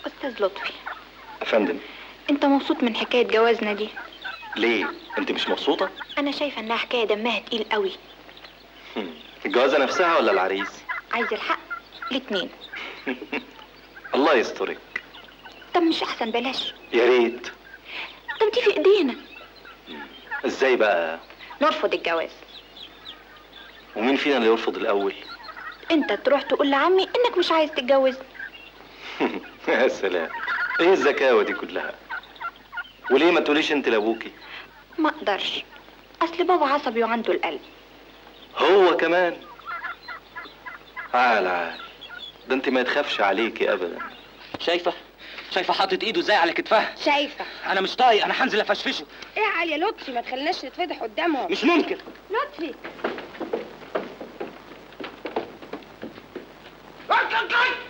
[SPEAKER 11] أستاذ لطفي.
[SPEAKER 3] أفندم.
[SPEAKER 11] انت مبسوط من حكاية جوازنا دي؟
[SPEAKER 3] ليه؟ انت مش مبسوطة؟
[SPEAKER 11] انا شايفة انها حكاية دمها تقيل قوي.
[SPEAKER 3] الجوازة نفسها ولا العريس؟
[SPEAKER 11] عايز الحق الاتنين.
[SPEAKER 3] الله يسترك.
[SPEAKER 11] طب مش احسن بلاش؟
[SPEAKER 3] يا ريت.
[SPEAKER 11] طب دي في ايدينا.
[SPEAKER 3] ازاي بقى؟
[SPEAKER 11] نرفض الجواز.
[SPEAKER 3] ومين فينا اللي يرفض الاول؟
[SPEAKER 11] انت تروح تقول لعمي انك مش عايز تتجوز.
[SPEAKER 3] يا سلام، ايه الذكاوة دي كلها؟ وليه ما تقوليش انت لابوكي؟
[SPEAKER 11] ما اقدرش، اصل بابا عصبي وعنده القلب.
[SPEAKER 3] هو كمان؟ عال ده انت ما تخافش عليكي ابدا.
[SPEAKER 8] شايفة حاطط ايده ازاي على كتفها؟
[SPEAKER 6] شايفة.
[SPEAKER 8] انا مش طايق، انا هنزل افشفشه.
[SPEAKER 6] ايه يا علي يا لطفي، ما تخليناش نتفضح قدامهم.
[SPEAKER 8] مش ممكن.
[SPEAKER 6] لطفي.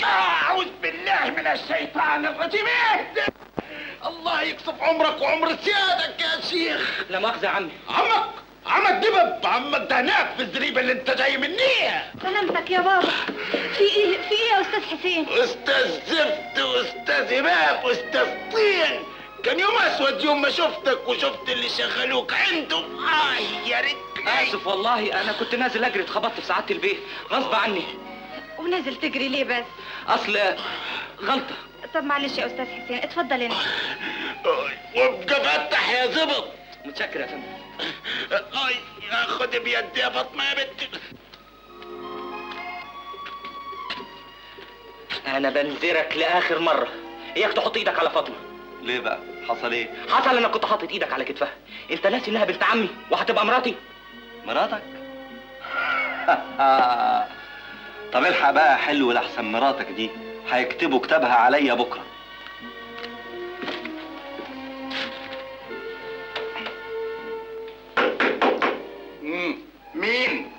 [SPEAKER 13] أعوذ بالله من الشيطان الرجيم. اهدى. الله يكسف عمرك وعمر سيادك يا شيخ.
[SPEAKER 8] لا مؤاخذة يا عمي.
[SPEAKER 13] عمك دبب، عمك ده هناك في الزريبة اللي انت جاي منيها.
[SPEAKER 11] سلامتك يا بابا. في ايه يا استاذ حسين؟
[SPEAKER 13] استاذ زفت واستاذ امام واستاذ طين. كان يوم اسود يوم ما شفتك وشفت اللي شغلوك عنده. يا ريت.
[SPEAKER 8] اسف والله، انا كنت نازل اجري اتخبطت في سعادة البيت غصب عني.
[SPEAKER 11] ونازل تجري ليه بس؟
[SPEAKER 3] اصل غلطه.
[SPEAKER 11] طب معلش يا استاذ حسين، اتفضل انت.
[SPEAKER 13] وابقى فتح يا زبط.
[SPEAKER 3] متشكر يا فندم.
[SPEAKER 13] خد بيدي يا فاطمه يا بنتي.
[SPEAKER 8] انا بنذرك لاخر مره، اياك تحط ايدك على فاطمه.
[SPEAKER 3] ليه بقى؟ حصل ايه؟
[SPEAKER 8] حصل انك كنت حاطط ايدك على كتفها. انت ناسي انها بنت عمي وهتبقى مراتي؟
[SPEAKER 3] مراتك؟ طب الحق بقى حلو لحسن مراتك دي هيكتبوا كتابها عليا بكره.
[SPEAKER 1] مين؟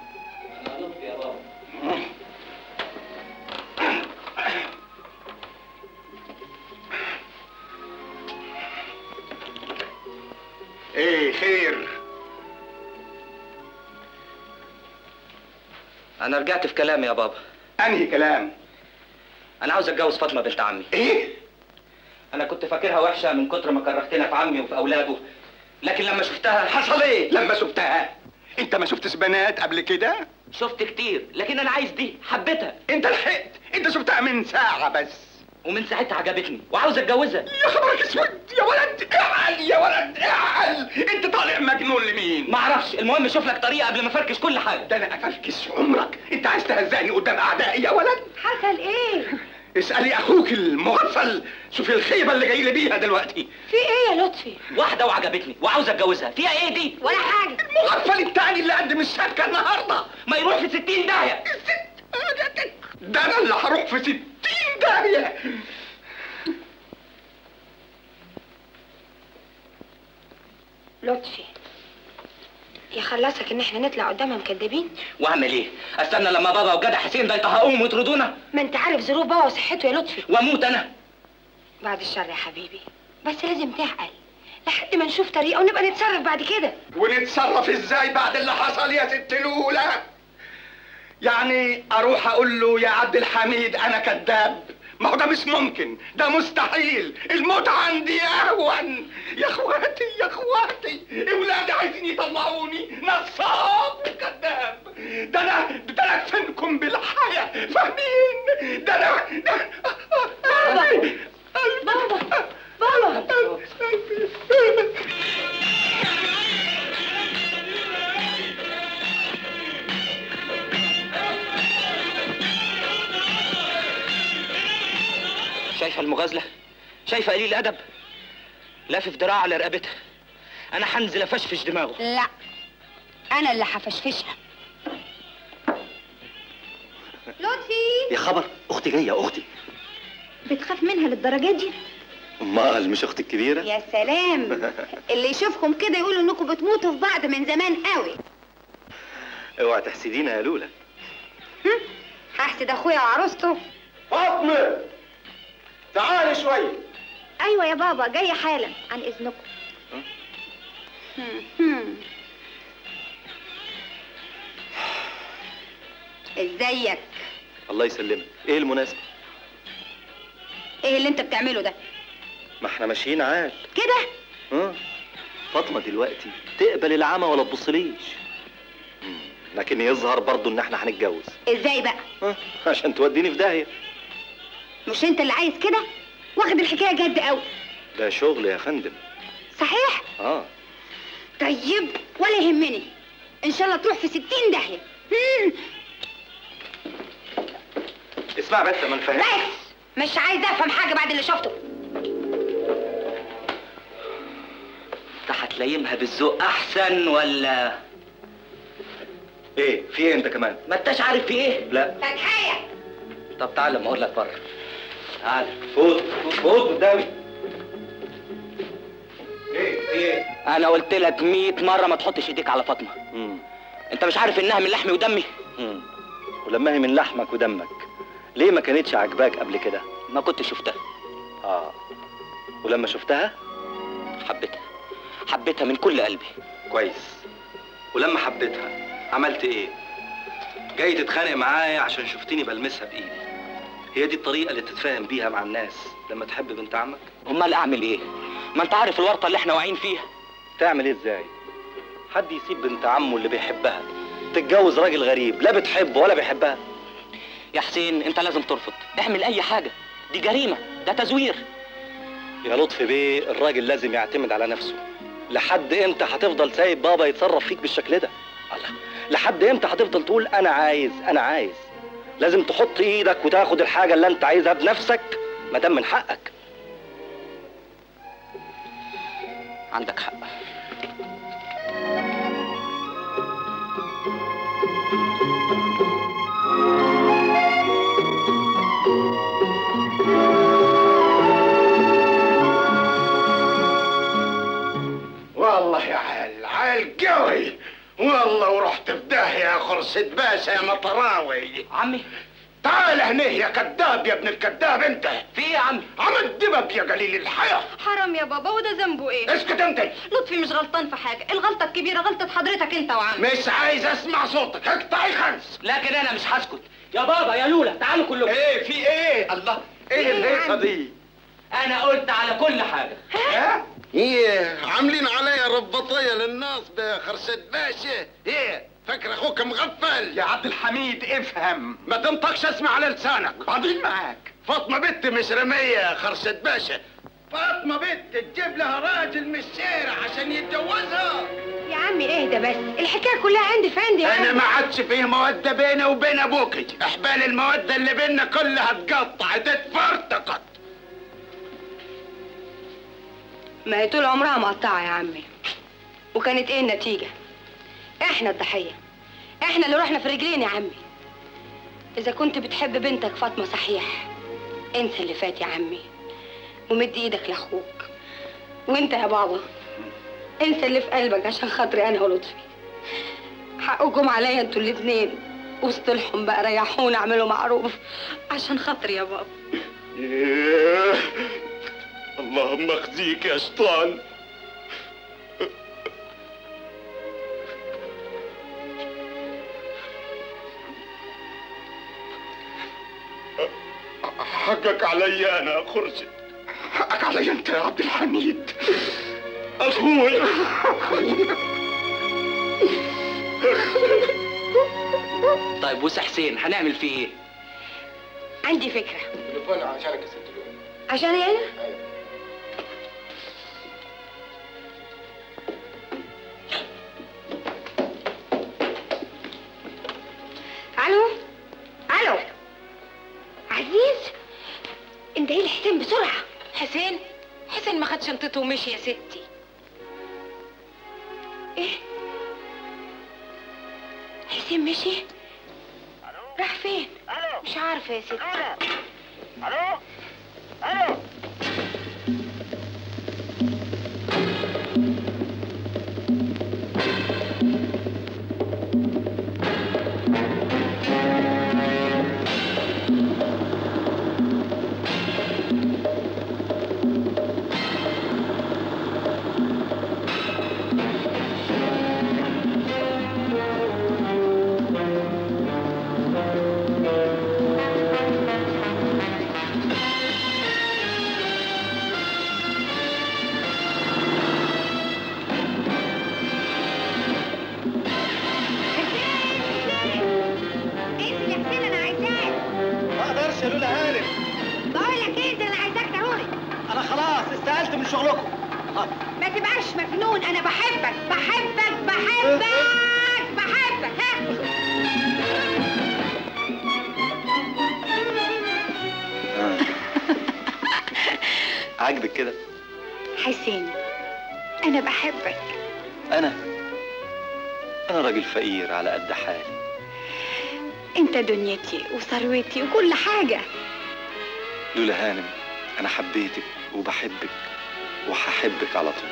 [SPEAKER 1] ايه خير؟
[SPEAKER 8] انا رجعت في كلامي يا بابا.
[SPEAKER 1] انهي كلام؟
[SPEAKER 8] انا عاوز اتجوز فاطمه بنت عمي.
[SPEAKER 1] ايه؟
[SPEAKER 8] انا كنت فاكرها وحشه من كتر ما كرهتنا في عمي وفي اولاده، لكن لما شفتها.
[SPEAKER 1] حصل ايه لما شفتها؟ انت ما شفتش بنات قبل كده؟
[SPEAKER 8] شفت كتير، لكن انا عايز دي، حبيتها.
[SPEAKER 1] انت لحقت، انت شفتها من ساعه بس،
[SPEAKER 8] ومن ساعتها عجبتني وعاوز اتجوزها.
[SPEAKER 1] يا خبرك اسود يا ولد، اعقل يا ولد اعقل. انت طالع مجنون لمين؟
[SPEAKER 8] ما اعرفش، المهم شوف لك طريقه قبل ما افركش كل حاجه.
[SPEAKER 1] ده انا افركش عمرك، انت عايز تهزقني قدام اعدائي يا ولد؟
[SPEAKER 11] حصل ايه؟
[SPEAKER 1] اسالي اخوك المغفل، شوفي الخيبه اللي جاي لي بيها دلوقتي.
[SPEAKER 11] في ايه يا لطفي؟
[SPEAKER 8] واحده وعجبتني وعاوز اتجوزها، فيها ايه دي؟
[SPEAKER 11] ولا حاجه.
[SPEAKER 1] المغفل التاني اللي قدم الشبكه النهارده
[SPEAKER 8] ما يروح في 60 داهيه.
[SPEAKER 1] ده انا اللي هروح في 60 داهيه.
[SPEAKER 11] لطفي يخلصك ان احنا نطلع قدامها مكدبين؟
[SPEAKER 8] واعمل ايه؟ استنى لما بابا وجدع حسين ده يطهقوهم ويطردونا؟
[SPEAKER 11] ما انت عارف ظروف بابا وصحته يا لطفي.
[SPEAKER 8] واموت انا؟
[SPEAKER 11] بعد الشر يا حبيبي، بس لازم تعقل لحد ما نشوف طريقه ونبقى نتصرف بعد كده.
[SPEAKER 1] ونتصرف ازاي بعد اللي حصل يا ست لولا؟ يعني اروح اقول له يا عبد الحميد انا كذاب؟ ما هو ده مش ممكن، ده مستحيل. الموت عندي اهون. يا اخواتي يا اخواتي، اولادي عايزين يطلعوني نصاب كذاب. ده انا ادفنكم بالحياه، فاهمين؟ ده انا
[SPEAKER 11] بابا
[SPEAKER 8] شايفه المغازله؟ شايفه قليل الادب؟ لافف دراع على رقبتها. انا هنزل افشفش دماغه.
[SPEAKER 6] لا، انا اللي هفشفشها. لطفي،
[SPEAKER 3] يا خبر، اختي جايه. اختي
[SPEAKER 6] بتخاف منها للدرجه دي؟
[SPEAKER 3] امال مش اختي الكبيره؟
[SPEAKER 6] يا سلام، اللي يشوفكم كده يقولوا انكم بتموتوا في بعض من زمان قوي.
[SPEAKER 3] اوعى تحسدينا يا لولا.
[SPEAKER 6] هحسد اخويا وعروسته.
[SPEAKER 1] فاطمه تعالي شويه.
[SPEAKER 6] ايوه يا بابا، جايه حالا عن اذنكم. ازيك؟
[SPEAKER 3] الله يسلمك. ايه المناسبه؟
[SPEAKER 6] ايه اللي انت بتعمله ده؟
[SPEAKER 3] ما احنا ماشيين عال
[SPEAKER 6] كده.
[SPEAKER 3] فاطمه دلوقتي تقبل العمى ولا تبصليش. لكن يظهر برضو ان احنا هنتجوز.
[SPEAKER 6] ازاي بقى؟
[SPEAKER 3] عشان توديني في داهيه.
[SPEAKER 6] مش انت اللي عايز كده؟ واخد الحكايه جد قوي.
[SPEAKER 3] ده شغل يا فندم.
[SPEAKER 6] صحيح؟ طيب ولا يهمني، ان شاء الله تروح في 60 داهيه.
[SPEAKER 3] اسمع بس ما نفهم.
[SPEAKER 6] بس مش عايز افهم حاجه بعد اللي شفته.
[SPEAKER 8] انت هتلايمها بالذوق احسن ولا
[SPEAKER 3] ايه؟ في ايه انت كمان؟
[SPEAKER 8] ما انتش عارف في ايه؟
[SPEAKER 3] لا.
[SPEAKER 6] فتحيه.
[SPEAKER 8] طب تعال لما اقول لك بره. تعال.
[SPEAKER 3] فوت قدامي. ايه في ايه؟
[SPEAKER 8] انا قلت لك 100 مره ما تحطش ايديك على فاطمه. انت مش عارف انها من لحمي ودمي؟
[SPEAKER 3] ولما هي من لحمك ودمك ليه ما كانتش عاجباك قبل كده؟
[SPEAKER 8] ما كنت شفتها.
[SPEAKER 3] ولما شفتها؟
[SPEAKER 8] حبيتها من كل قلبي.
[SPEAKER 3] كويس. ولما حبيتها عملت ايه؟ جاي تتخانق معايا عشان شفتني بلمسها بايدي. هي دي الطريقه اللي تتفاهم بيها مع الناس لما تحب بنت عمك؟
[SPEAKER 8] امال اعمل ايه؟ ما انت عارف الورطه اللي احنا واقعين فيها.
[SPEAKER 3] تعمل ايه ازاي؟ حد يسيب بنت عمه اللي بيحبها تتجوز راجل غريب لا بتحبه ولا بيحبها؟
[SPEAKER 8] يا حسين انت لازم ترفض، اعمل اي حاجة، دي جريمة، ده تزوير.
[SPEAKER 3] يا لطفي بيه، الراجل لازم يعتمد على نفسه. لحد امتى هتفضل سايب بابا يتصرف فيك بالشكل ده؟ الله، لحد امتى هتفضل تقول انا عايز انا عايز؟ لازم تحط ايدك وتاخد الحاجة اللي انت عايزها بنفسك ما دام من حقك.
[SPEAKER 8] عندك حق.
[SPEAKER 13] والله يا عال قوي، والله ورحت في داهية يا خرسة باشا يا مطراوي.
[SPEAKER 8] عمي
[SPEAKER 13] تعال هنا يا كذاب يا ابن الكذاب انت.
[SPEAKER 8] في ايه يا عمي؟
[SPEAKER 13] عملت دبب يا قليل الحياة.
[SPEAKER 6] حرام يا بابا، وده ذنبه ايه؟
[SPEAKER 13] اسكت انت.
[SPEAKER 6] لطفي مش غلطان في حاجة، الغلطة الكبيرة غلطة حضرتك انت وعمي.
[SPEAKER 13] مش عايز اسمع صوتك، اقطعي خمس.
[SPEAKER 8] لكن انا مش هسكت. يا بابا يا لولا تعالوا كلكم.
[SPEAKER 13] ايه في ايه؟ الله، ايه الهيصة دي؟
[SPEAKER 8] انا قلت على كل حاجة.
[SPEAKER 13] ها؟ ايه عاملين عليا رباطية للناس بخرسة باشا؟ ايه فاكر اخوك مغفل؟
[SPEAKER 1] يا عبد الحميد افهم.
[SPEAKER 13] ما تنطقش اسمع على لسانك.
[SPEAKER 1] بعدين معاك.
[SPEAKER 13] فاطمة بنت مش رمية يا خرسة باشا. فاطمة بنت تجيب لها راجل من الشارع عشان يتجوزها.
[SPEAKER 6] يا عمي اهدى بس، الحكاية كلها عندي في عندي.
[SPEAKER 13] انا ما عادش فيه مودة بيني وبين ابوكي، احبال المودة اللي بيننا كلها اتقطعت اتفرتقت.
[SPEAKER 11] ما هي طول عمرها مقطعة يا عمي، وكانت ايه النتيجة؟ احنا الضحية، احنا اللي رحنا في رجلين يا عمي. اذا كنت بتحب بنتك فاطمة صحيح، انسى اللي فات يا عمي ومد ايدك لاخوك. وانت يا بابا انسى اللي في قلبك عشان خاطري انا ولطفي. حقكم عليا انتوا الاتنين، واصطلحوا بقى، ريحونا، اعملوا معروف عشان خاطري يا بابا.
[SPEAKER 13] اللهم اخزيك يا شيطان. حقك علي انا يا خرشد.
[SPEAKER 1] حقك علي انت يا عبد الحميد.
[SPEAKER 13] اخوي.
[SPEAKER 8] طيب وسع حسين هنعمل فيه ايه؟
[SPEAKER 11] عندي فكرة.
[SPEAKER 13] تليفون عشانك يا ست لولو.
[SPEAKER 11] عشاني انا؟ الو الو عزيز، انت ايه لحسين بسرعه. حسين ما خد شنطته ومشي يا ستي. ايه؟ حسين مشي؟ راح فين؟ مش عارفه يا ستي.
[SPEAKER 13] الو
[SPEAKER 6] ما تبقاش مجنون، انا بحبك بحبك بحبك بحبك. ها
[SPEAKER 3] عاجبك كده؟
[SPEAKER 6] حسين انا بحبك.
[SPEAKER 3] انا راجل فقير على قد حالي.
[SPEAKER 6] انت دنيتي وثروتي وكل حاجة.
[SPEAKER 3] لولا هانم انا حبيتك وبحبك وهحبك على طول.